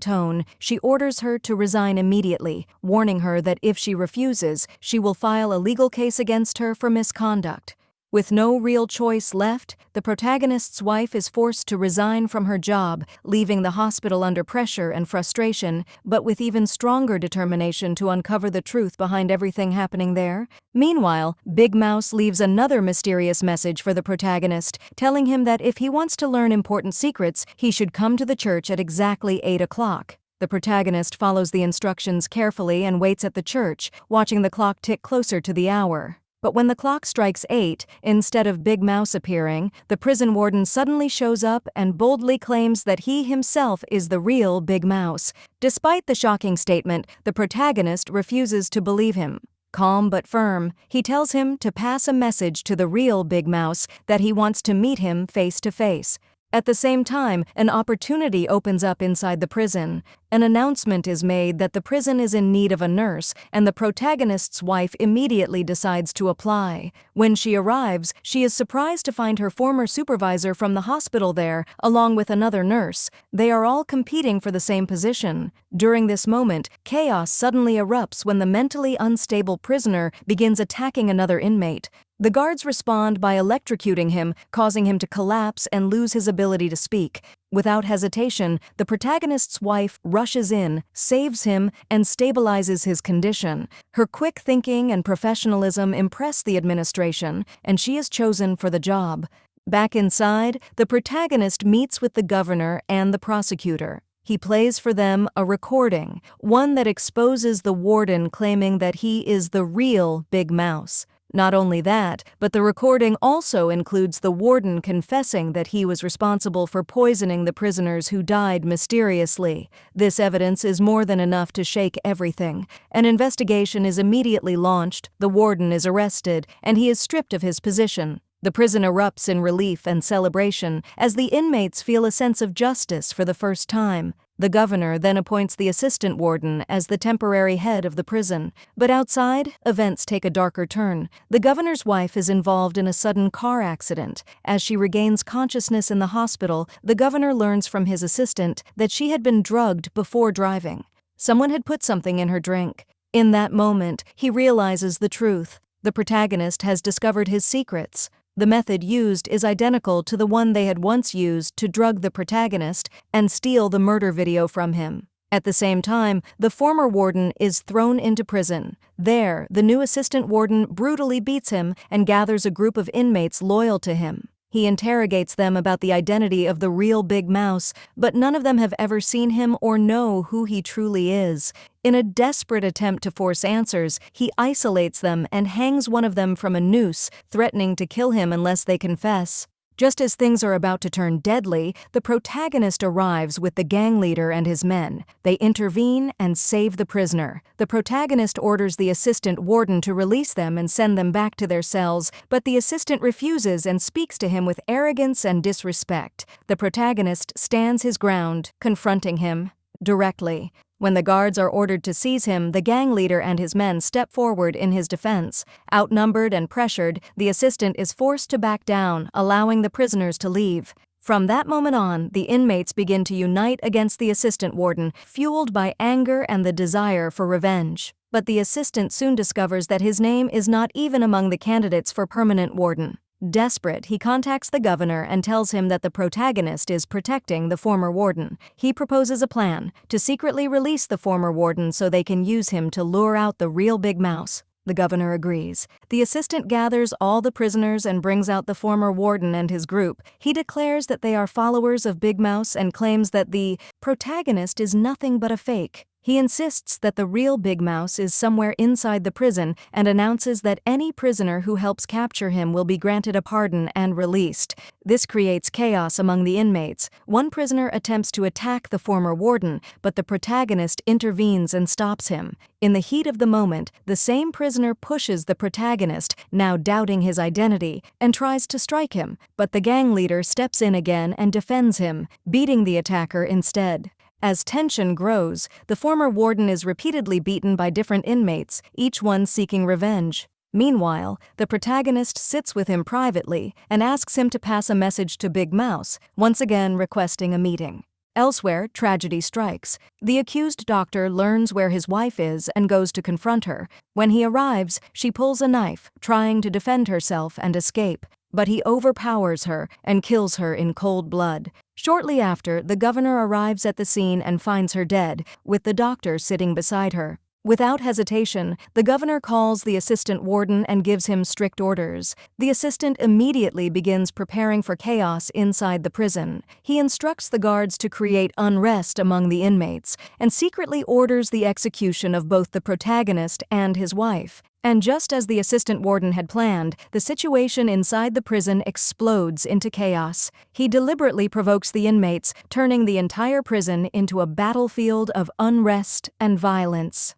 Speaker 1: tone, she orders her to resign immediately, warning her that if she refuses, she will file a legal case against her for misconduct. With no real choice left, the protagonist's wife is forced to resign from her job, leaving the hospital under pressure and frustration, but with even stronger determination to uncover the truth behind everything happening there. Meanwhile, Big Mouse leaves another mysterious message for the protagonist, telling him that if he wants to learn important secrets, he should come to the church at exactly 8 o'clock. The protagonist follows the instructions carefully and waits at the church, watching the clock tick closer to the hour. But when the clock strikes 8, instead of Big Mouse appearing, the prison warden suddenly shows up and boldly claims that he himself is the real Big Mouse. Despite the shocking statement, the protagonist refuses to believe him. Calm but firm, he tells him to pass a message to the real Big Mouse that he wants to meet him face to face. At the same time, an opportunity opens up inside the prison. An announcement is made that the prison is in need of a nurse, and the protagonist's wife immediately decides to apply. When she arrives, she is surprised to find her former supervisor from the hospital there, along with another nurse. They are all competing for the same position. During this moment, chaos suddenly erupts when the mentally unstable prisoner begins attacking another inmate. The guards respond by electrocuting him, causing him to collapse and lose his ability to speak. Without hesitation, the protagonist's wife rushes in, saves him, and stabilizes his condition. Her quick thinking and professionalism impress the administration, and she is chosen for the job. Back inside, the protagonist meets with the governor and the prosecutor. He plays for them a recording, one that exposes the warden claiming that he is the real Big Mouse. Not only that, but the recording also includes the warden confessing that he was responsible for poisoning the prisoners who died mysteriously. This evidence is more than enough to shake everything. An investigation is immediately launched, the warden is arrested, and he is stripped of his position. The prison erupts in relief and celebration as the inmates feel a sense of justice for the first time. The governor then appoints the assistant warden as the temporary head of the prison. But outside, events take a darker turn. The governor's wife is involved in a sudden car accident. As she regains consciousness in the hospital, the governor learns from his assistant that she had been drugged before driving. Someone had put something in her drink. In that moment, he realizes the truth. The protagonist has discovered his secrets. The method used is identical to the one they had once used to drug the protagonist and steal the murder video from him. At the same time, the former warden is thrown into prison. There, the new assistant warden brutally beats him and gathers a group of inmates loyal to him. He interrogates them about the identity of the real Big Mouse, but none of them have ever seen him or know who he truly is. In a desperate attempt to force answers, he isolates them and hangs one of them from a noose, threatening to kill him unless they confess. Just as things are about to turn deadly, the protagonist arrives with the gang leader and his men. They intervene and save the prisoner. The protagonist orders the assistant warden to release them and send them back to their cells, but the assistant refuses and speaks to him with arrogance and disrespect. The protagonist stands his ground, confronting him directly. When the guards are ordered to seize him, the gang leader and his men step forward in his defense. Outnumbered and pressured, the assistant is forced to back down, allowing the prisoners to leave. From that moment on, the inmates begin to unite against the assistant warden, fueled by anger and the desire for revenge. But the assistant soon discovers that his name is not even among the candidates for permanent warden. Desperate, he contacts the governor and tells him that the protagonist is protecting the former warden. He proposes a plan to secretly release the former warden so they can use him to lure out the real Big Mouse. The governor agrees. The assistant gathers all the prisoners and brings out the former warden and his group. He declares that they are followers of Big Mouse and claims that the protagonist is nothing but a fake. He insists that the real Big Mouse is somewhere inside the prison and announces that any prisoner who helps capture him will be granted a pardon and released. This creates chaos among the inmates. One prisoner attempts to attack the former warden, but the protagonist intervenes and stops him. In the heat of the moment, the same prisoner pushes the protagonist, now doubting his identity, and tries to strike him, but the gang leader steps in again and defends him, beating the attacker instead. As tension grows, the former warden is repeatedly beaten by different inmates, each one seeking revenge. Meanwhile, the protagonist sits with him privately and asks him to pass a message to Big Mouse, once again requesting a meeting. Elsewhere, tragedy strikes. The accused doctor learns where his wife is and goes to confront her. When he arrives, she pulls a knife, trying to defend herself and escape. But he overpowers her and kills her in cold blood. Shortly after, the governor arrives at the scene and finds her dead, with the doctor sitting beside her. Without hesitation, the governor calls the assistant warden and gives him strict orders. The assistant immediately begins preparing for chaos inside the prison. He instructs the guards to create unrest among the inmates and secretly orders the execution of both the protagonist and his wife. And just as the assistant warden had planned, the situation inside the prison explodes into chaos. He deliberately provokes the inmates, turning the entire prison into a battlefield of unrest and violence.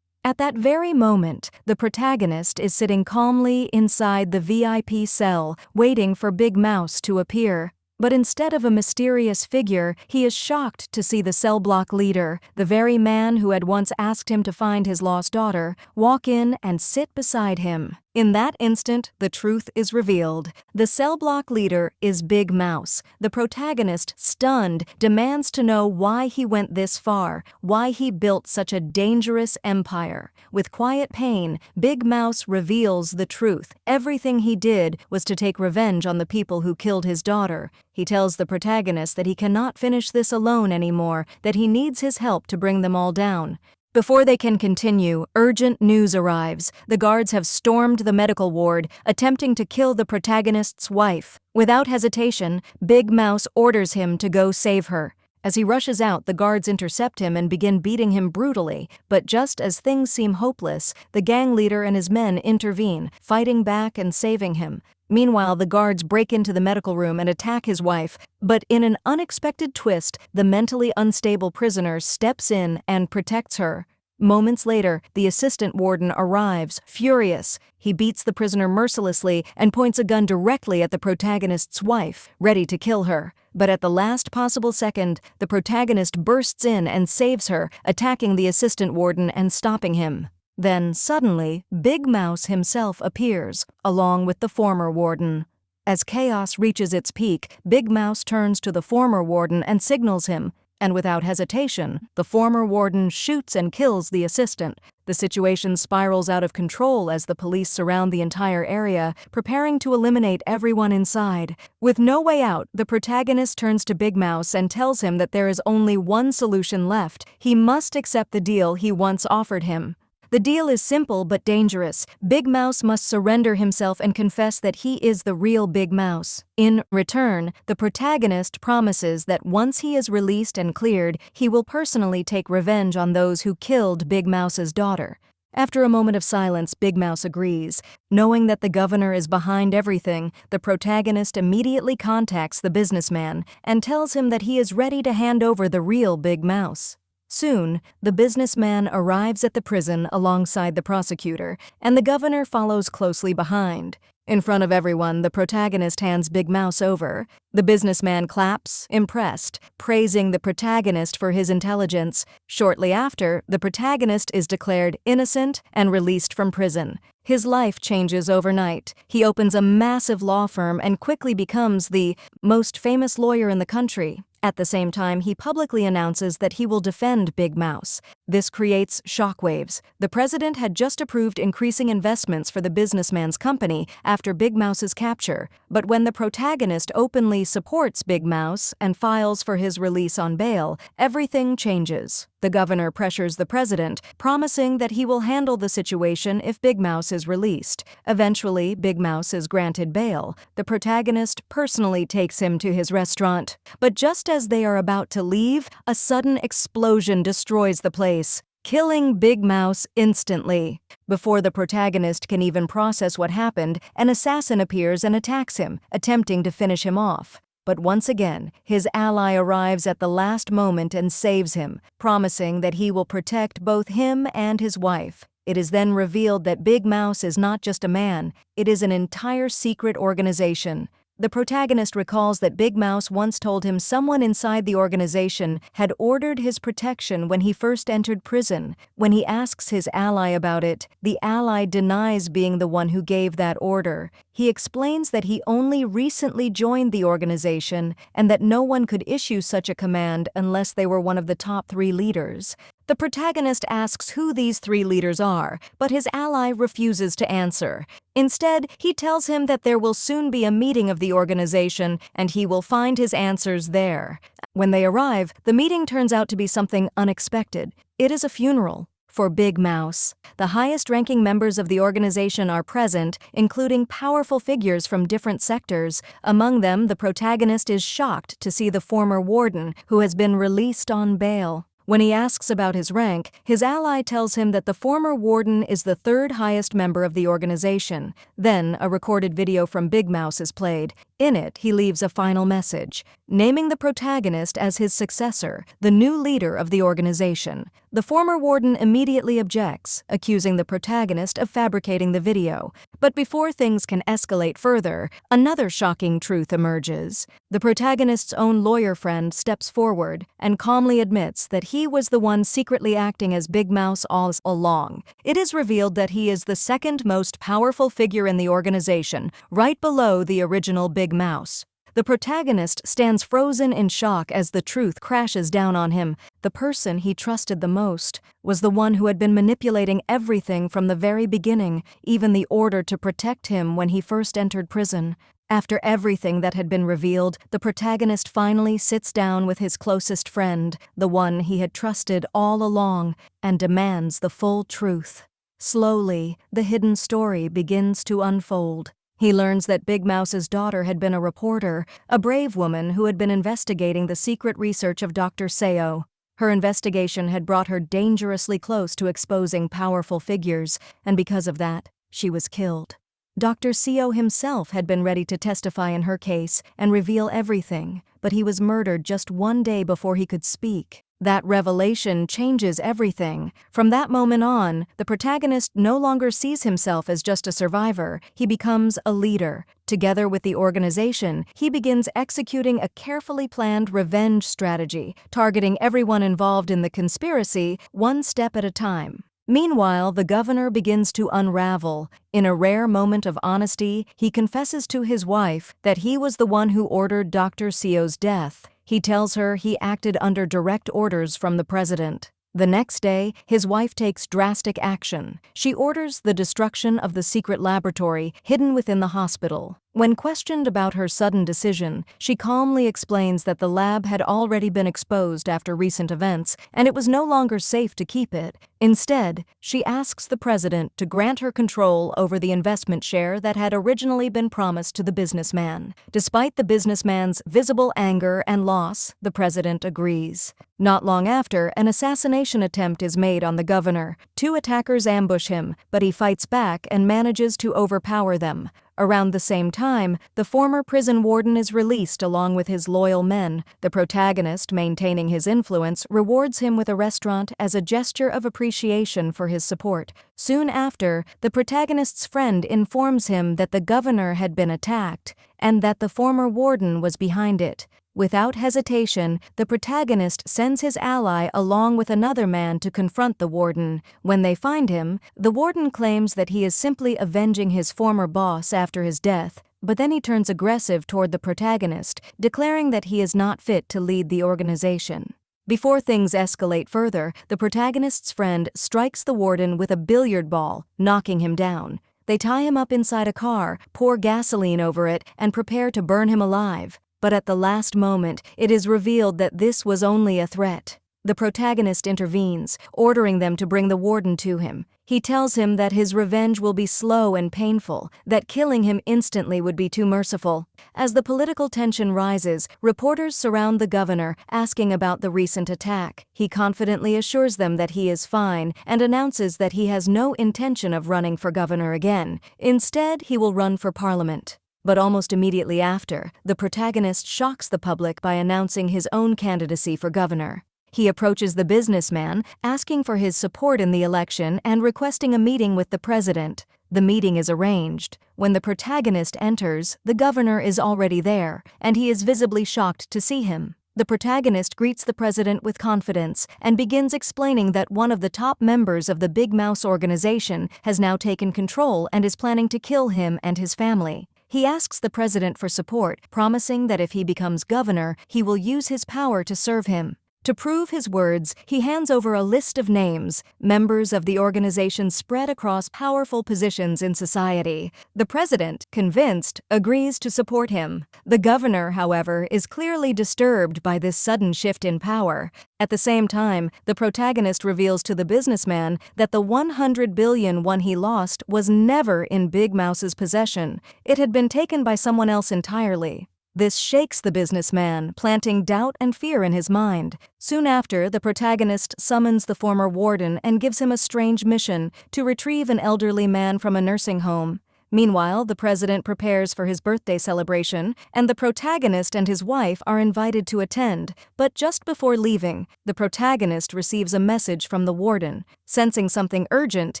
Speaker 1: At that very moment, the protagonist is sitting calmly inside the VIP cell, waiting for Big Mouse to appear. But instead of a mysterious figure, he is shocked to see the cell block leader, the very man who had once asked him to find his lost daughter, walk in and sit beside him. In that instant, the truth is revealed. The cell block leader is Big Mouse. The protagonist, stunned, demands to know why he went this far, why he built such a dangerous empire. With quiet pain, Big Mouse reveals the truth. Everything he did was to take revenge on the people who killed his daughter. He tells the protagonist that he cannot finish this alone anymore, that he needs his help to bring them all down. Before they can continue, urgent news arrives. The guards have stormed the medical ward, attempting to kill the protagonist's wife. Without hesitation, Big Mouse orders him to go save her. As he rushes out, the guards intercept him and begin beating him brutally. But just as things seem hopeless, the gang leader and his men intervene, fighting back and saving him. Meanwhile, the guards break into the medical room and attack his wife, but in an unexpected twist, the mentally unstable prisoner steps in and protects her. Moments later, the assistant warden arrives, furious. He beats the prisoner mercilessly and points a gun directly at the protagonist's wife, ready to kill her. But at the last possible second, the protagonist bursts in and saves her, attacking the assistant warden and stopping him. Then, suddenly, Big Mouse himself appears, along with the former warden. As chaos reaches its peak, Big Mouse turns to the former warden and signals him, and without hesitation, the former warden shoots and kills the assistant. The situation spirals out of control as the police surround the entire area, preparing to eliminate everyone inside. With no way out, the protagonist turns to Big Mouse and tells him that there is only one solution left. He must accept the deal he once offered him. The deal is simple but dangerous. Big Mouse must surrender himself and confess that he is the real Big Mouse. In return, the protagonist promises that once he is released and cleared, he will personally take revenge on those who killed Big Mouse's daughter. After a moment of silence, Big Mouse agrees. Knowing that the governor is behind everything, the protagonist immediately contacts the businessman and tells him that he is ready to hand over the real Big Mouse. Soon, the businessman arrives at the prison alongside the prosecutor, and the governor follows closely behind. In front of everyone, the protagonist hands Big Mouse over. The businessman claps, impressed, praising the protagonist for his intelligence. Shortly after, the protagonist is declared innocent and released from prison. His life changes overnight. He opens a massive law firm and quickly becomes the most famous lawyer in the country. At the same time, he publicly announces that he will defend Big Mouse. This creates shockwaves. The president had just approved increasing investments for the businessman's company after Big Mouse's capture. But when the protagonist openly supports Big Mouse and files for his release on bail, everything changes. The governor pressures the president, promising that he will handle the situation if Big Mouse is released. Eventually, Big Mouse is granted bail. The protagonist personally takes him to his restaurant. But just as they are about to leave, a sudden explosion destroys the place, killing Big Mouse instantly. Before the protagonist can even process what happened, an assassin appears and attacks him, attempting to finish him off. But once again, his ally arrives at the last moment and saves him, promising that he will protect both him and his wife. It is then revealed that Big Mouse is not just a man, it is an entire secret organization. The protagonist recalls that Big Mouse once told him someone inside the organization had ordered his protection when he first entered prison. When he asks his ally about it, the ally denies being the one who gave that order. He explains that he only recently joined the organization and that no one could issue such a command unless they were one of the top 3 leaders. The protagonist asks who these 3 leaders are, but his ally refuses to answer. Instead, he tells him that there will soon be a meeting of the organization and he will find his answers there. When they arrive, the meeting turns out to be something unexpected. It is a funeral for Big Mouse. The highest-ranking members of the organization are present, including powerful figures from different sectors. Among them, the protagonist is shocked to see the former warden, who has been released on bail. When he asks about his rank, his ally tells him that the former warden is the 3rd highest member of the organization. Then, a recorded video from Big Mouse is played. In it, he leaves a final message, naming the protagonist as his successor, the new leader of the organization. The former warden immediately objects, accusing the protagonist of fabricating the video. But before things can escalate further, another shocking truth emerges. The protagonist's own lawyer friend steps forward and calmly admits that he was the one secretly acting as Big Mouse all along. It is revealed that he is the 2nd most powerful figure in the organization, right below the original Big Mouse. The protagonist stands frozen in shock as the truth crashes down on him. The person he trusted the most was the one who had been manipulating everything from the very beginning, even the order to protect him when he first entered prison. After everything that had been revealed, the protagonist finally sits down with his closest friend, the one he had trusted all along, and demands the full truth. Slowly, the hidden story begins to unfold. He learns that Big Mouse's daughter had been a reporter, a brave woman who had been investigating the secret research of Dr. Seo. Her investigation had brought her dangerously close to exposing powerful figures, and because of that, she was killed. Dr. Seo himself had been ready to testify in her case and reveal everything, but he was murdered just 1 day before he could speak. That revelation changes everything. From that moment on, the protagonist no longer sees himself as just a survivor. He becomes a leader. Together with the organization, he begins executing a carefully planned revenge strategy, targeting everyone involved in the conspiracy, one step at a time. Meanwhile, the governor begins to unravel. In a rare moment of honesty, he confesses to his wife that he was the one who ordered Dr. Seo's death. He tells her he acted under direct orders from the president. The next day, his wife takes drastic action. She orders the destruction of the secret laboratory hidden within the hospital. When questioned about her sudden decision, she calmly explains that the lab had already been exposed after recent events, and it was no longer safe to keep it. Instead, she asks the president to grant her control over the investment share that had originally been promised to the businessman. Despite the businessman's visible anger and loss, the president agrees. Not long after, an assassination attempt is made on the governor. 2 attackers ambush him, but he fights back and manages to overpower them. Around the same time, the former prison warden is released along with his loyal men. The protagonist, maintaining his influence, rewards him with a restaurant as a gesture of appreciation for his support. Soon after, the protagonist's friend informs him that the governor had been attacked and that the former warden was behind it. Without hesitation, the protagonist sends his ally along with another man to confront the warden. When they find him, the warden claims that he is simply avenging his former boss after his death, but then he turns aggressive toward the protagonist, declaring that he is not fit to lead the organization. Before things escalate further, the protagonist's friend strikes the warden with a billiard ball, knocking him down. They tie him up inside a car, pour gasoline over it, and prepare to burn him alive. But at the last moment, it is revealed that this was only a threat. The protagonist intervenes, ordering them to bring the warden to him. He tells him that his revenge will be slow and painful, that killing him instantly would be too merciful. As the political tension rises, reporters surround the governor, asking about the recent attack. He confidently assures them that he is fine and announces that he has no intention of running for governor again. Instead, he will run for parliament. But almost immediately after, the protagonist shocks the public by announcing his own candidacy for governor. He approaches the businessman, asking for his support in the election and requesting a meeting with the president. The meeting is arranged. When the protagonist enters, the governor is already there, and he is visibly shocked to see him. The protagonist greets the president with confidence and begins explaining that one of the top members of the Big Mouse organization has now taken control and is planning to kill him and his family. He asks the president for support, promising that if he becomes governor, he will use his power to serve him. To prove his words, he hands over a list of names, members of the organization spread across powerful positions in society. The president, convinced, agrees to support him. The governor, however, is clearly disturbed by this sudden shift in power. At the same time, the protagonist reveals to the businessman that the $100 billion he lost was never in Big Mouse's possession. It had been taken by someone else entirely. This shakes the businessman, planting doubt and fear in his mind. Soon after, the protagonist summons the former warden and gives him a strange mission to retrieve an elderly man from a nursing home. Meanwhile, the president prepares for his birthday celebration, and the protagonist and his wife are invited to attend. But just before leaving, the protagonist receives a message from the warden. Sensing something urgent,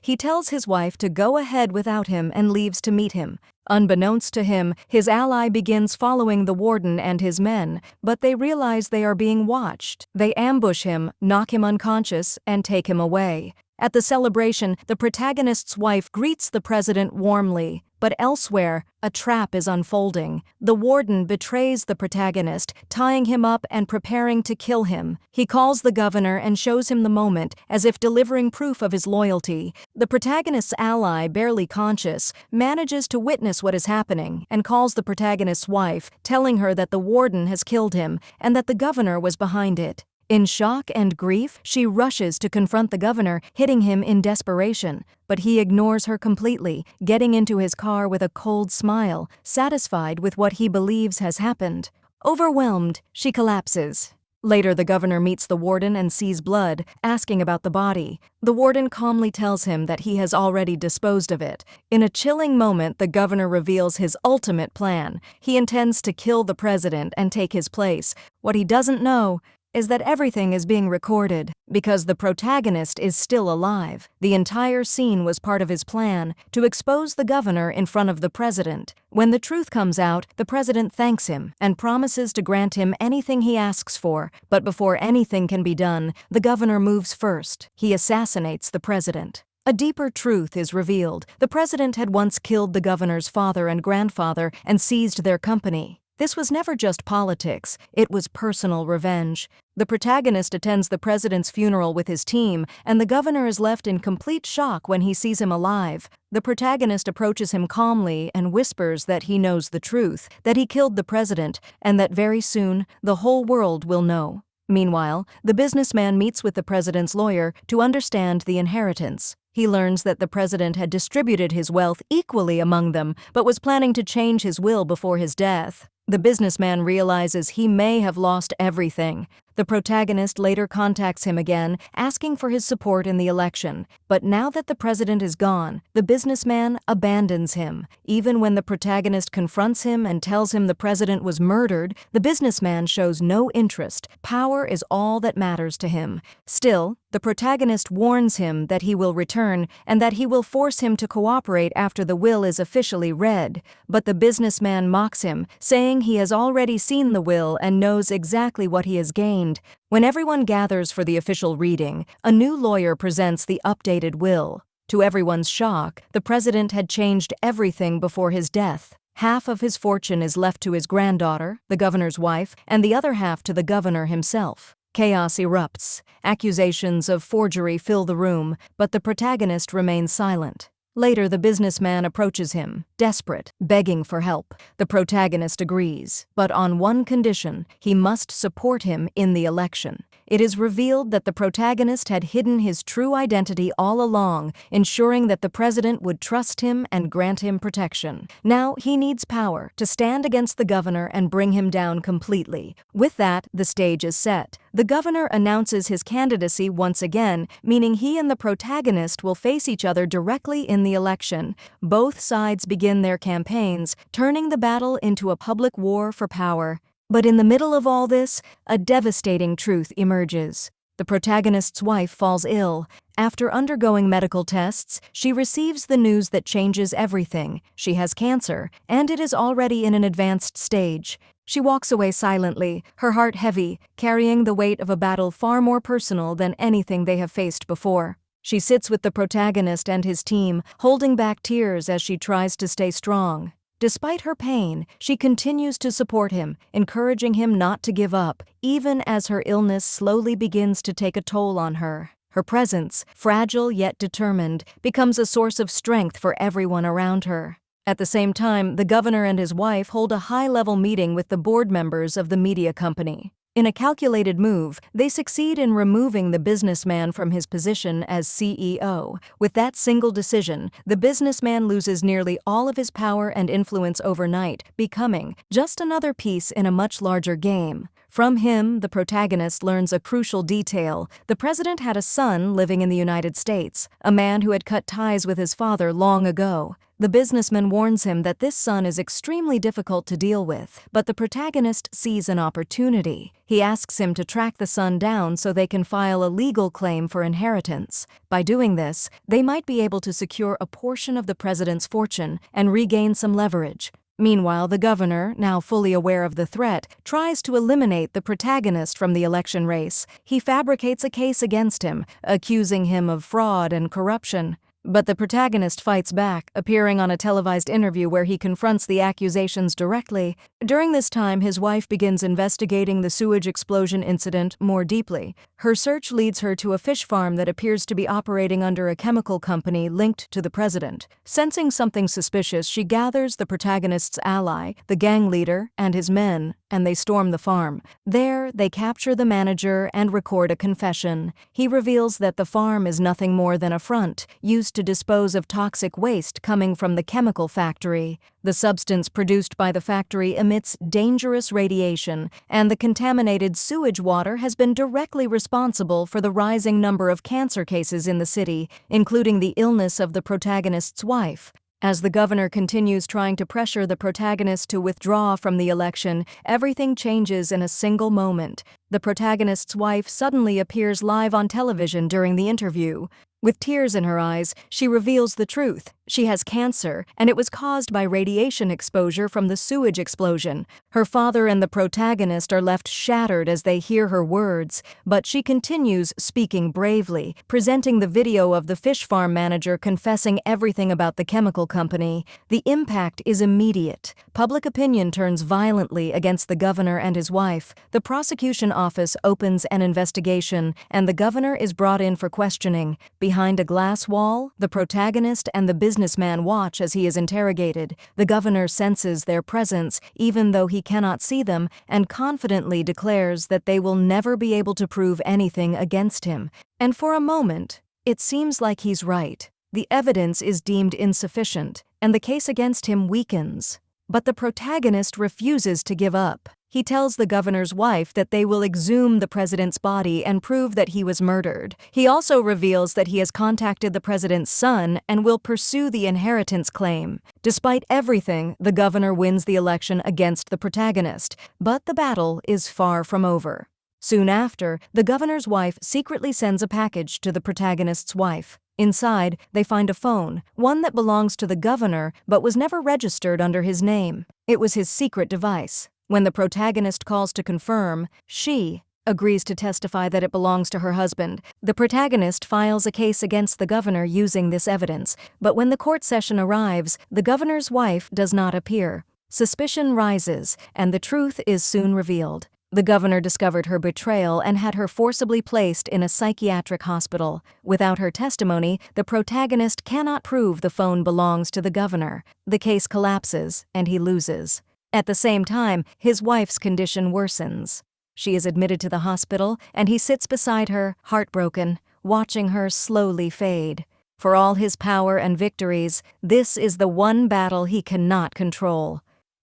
Speaker 1: he tells his wife to go ahead without him and leaves to meet him. Unbeknownst to him, his ally begins following the warden and his men, but they realize they are being watched. They ambush him, knock him unconscious, and take him away. At the celebration, the protagonist's wife greets the president warmly, but elsewhere, a trap is unfolding. The warden betrays the protagonist, tying him up and preparing to kill him. He calls the governor and shows him the moment, as if delivering proof of his loyalty. The protagonist's ally, barely conscious, manages to witness what is happening and calls the protagonist's wife, telling her that the warden has killed him and that the governor was behind it. In shock and grief, she rushes to confront the governor, hitting him in desperation. But he ignores her completely, getting into his car with a cold smile, satisfied with what he believes has happened. Overwhelmed, she collapses. Later, the governor meets the warden and sees blood, asking about the body. The warden calmly tells him that he has already disposed of it. In a chilling moment, the governor reveals his ultimate plan. He intends to kill the president and take his place. What he doesn't know is that everything is being recorded, because the protagonist is still alive. The entire scene was part of his plan to expose the governor in front of the president. When the truth comes out, the president thanks him and promises to grant him anything he asks for. But before anything can be done, the governor moves first. He assassinates the president. A deeper truth is revealed. The president had once killed the governor's father and grandfather and seized their company. This was never just politics, it was personal revenge. The protagonist attends the president's funeral with his team, and the governor is left in complete shock when he sees him alive. The protagonist approaches him calmly and whispers that he knows the truth, that he killed the president, and that very soon the whole world will know. Meanwhile, the businessman meets with the president's lawyer to understand the inheritance. He learns that the president had distributed his wealth equally among them, but was planning to change his will before his death. The businessman realizes he may have lost everything. The protagonist later contacts him again, asking for his support in the election. But now that the president is gone, the businessman abandons him. Even when the protagonist confronts him and tells him the president was murdered, the businessman shows no interest. Power is all that matters to him. Still, the protagonist warns him that he will return and that he will force him to cooperate after the will is officially read. But the businessman mocks him, saying he has already seen the will and knows exactly what he has gained. When everyone gathers for the official reading, a new lawyer presents the updated will. To everyone's shock, the president had changed everything before his death. Half of his fortune is left to his granddaughter, the governor's wife, and the other half to the governor himself. Chaos erupts. Accusations of forgery fill the room, but the protagonist remains silent. Later, the businessman approaches him, desperate, begging for help. The protagonist agrees, but on one condition: he must support him in the election. It is revealed that the protagonist had hidden his true identity all along, ensuring that the president would trust him and grant him protection. Now he needs power to stand against the governor and bring him down completely. With that, the stage is set. The governor announces his candidacy once again, meaning he and the protagonist will face each other directly in the election. Both sides begin their campaigns, turning the battle into a public war for power. But in the middle of all this, a devastating truth emerges. The protagonist's wife falls ill. After undergoing medical tests, she receives the news that changes everything. She has cancer, and it is already in an advanced stage. She walks away silently, her heart heavy, carrying the weight of a battle far more personal than anything they have faced before. She sits with the protagonist and his team, holding back tears as she tries to stay strong. Despite her pain, she continues to support him, encouraging him not to give up, even as her illness slowly begins to take a toll on her. Her presence, fragile yet determined, becomes a source of strength for everyone around her. At the same time, the governor and his wife hold a high-level meeting with the board members of the media company. In a calculated move, they succeed in removing the businessman from his position as CEO. With that single decision, the businessman loses nearly all of his power and influence overnight, becoming just another piece in a much larger game. From him, the protagonist learns a crucial detail. The president had a son living in the United States, a man who had cut ties with his father long ago. The businessman warns him that this son is extremely difficult to deal with, but the protagonist sees an opportunity. He asks him to track the son down so they can file a legal claim for inheritance. By doing this, they might be able to secure a portion of the president's fortune and regain some leverage. Meanwhile, the governor, now fully aware of the threat, tries to eliminate the protagonist from the election race. He fabricates a case against him, accusing him of fraud and corruption. But the protagonist fights back, appearing on a televised interview where he confronts the accusations directly. During this time, his wife begins investigating the sewage explosion incident more deeply. Her search leads her to a fish farm that appears to be operating under a chemical company linked to the president. Sensing something suspicious, she gathers the protagonist's ally, the gang leader, and his men, and they storm the farm. There, they capture the manager and record a confession. He reveals that the farm is nothing more than a front, used to dispose of toxic waste coming from the chemical factory. The substance produced by the factory emits dangerous radiation, and the contaminated sewage water has been directly responsible for the rising number of cancer cases in the city, including the illness of the protagonist's wife. As the governor continues trying to pressure the protagonist to withdraw from the election, everything changes in a single moment. The protagonist's wife suddenly appears live on television during the interview. With tears in her eyes, she reveals the truth. She has cancer, and it was caused by radiation exposure from the sewage explosion. Her father and the protagonist are left shattered as they hear her words, but she continues speaking bravely, presenting the video of the fish farm manager confessing everything about the chemical company. The impact is immediate. Public opinion turns violently against the governor and his wife. The prosecution office opens an investigation, and the governor is brought in for questioning. Behind a glass wall, the protagonist and the businessman watch as he is interrogated. The governor senses their presence, even though he cannot see them, and confidently declares that they will never be able to prove anything against him. And for a moment, it seems like he's right. The evidence is deemed insufficient, and the case against him weakens. But the protagonist refuses to give up. He tells the governor's wife that they will exhume the president's body and prove that he was murdered. He also reveals that he has contacted the president's son and will pursue the inheritance claim. Despite everything, the governor wins the election against the protagonist, but the battle is far from over. Soon after, the governor's wife secretly sends a package to the protagonist's wife. Inside, they find a phone, one that belongs to the governor but was never registered under his name. It was his secret device. When the protagonist calls to confirm, she agrees to testify that it belongs to her husband. The protagonist files a case against the governor using this evidence, but when the court session arrives, the governor's wife does not appear. Suspicion rises, and the truth is soon revealed. The governor discovered her betrayal and had her forcibly placed in a psychiatric hospital. Without her testimony, the protagonist cannot prove the phone belongs to the governor. The case collapses, and he loses. At the same time, his wife's condition worsens. She is admitted to the hospital, and he sits beside her, heartbroken, watching her slowly fade. For all his power and victories, this is the one battle he cannot control.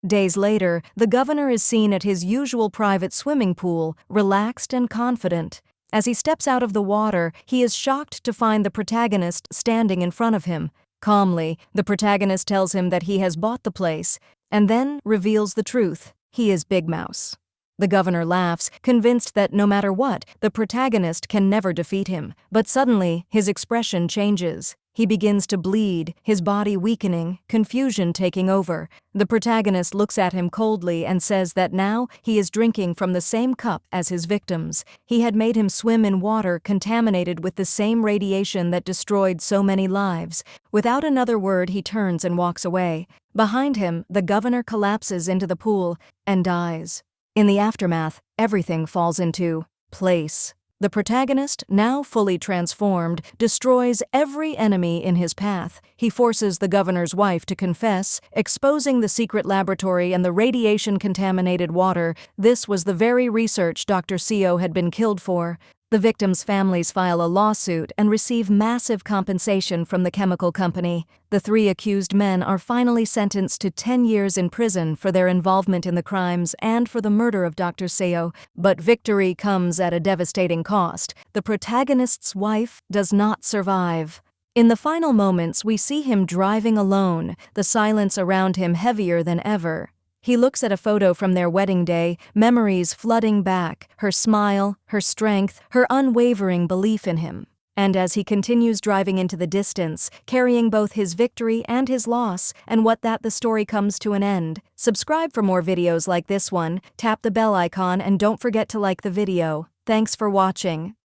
Speaker 1: Days later, the governor is seen at his usual private swimming pool, relaxed and confident. As he steps out of the water, he is shocked to find the protagonist standing in front of him. Calmly, the protagonist tells him that he has bought the place, and then reveals the truth. He is Big Mouse. The governor laughs, convinced that no matter what, the protagonist can never defeat him. But suddenly, his expression changes. He begins to bleed, his body weakening, confusion taking over. The protagonist looks at him coldly and says that now he is drinking from the same cup as his victims. He had made him swim in water contaminated with the same radiation that destroyed so many lives. Without another word, he turns and walks away. Behind him, the governor collapses into the pool and dies. In the aftermath, everything falls into place. The protagonist, now fully transformed, destroys every enemy in his path. He forces the governor's wife to confess, exposing the secret laboratory and the radiation-contaminated water. This was the very research Dr. Seo had been killed for. The victims' families file a lawsuit and receive massive compensation from the chemical company. The 3 accused men are finally sentenced to 10 years in prison for their involvement in the crimes and for the murder of Dr. Seo. But victory comes at a devastating cost. The protagonist's wife does not survive. In the final moments, we see him driving alone, the silence around him heavier than ever. He looks at a photo from their wedding day, memories flooding back, her smile, her strength, her unwavering belief in him. And as he continues driving into the distance, carrying both his victory and his loss, and the story comes to an end. Subscribe for more videos like this one, tap the bell icon, and don't forget to like the video. Thanks for watching.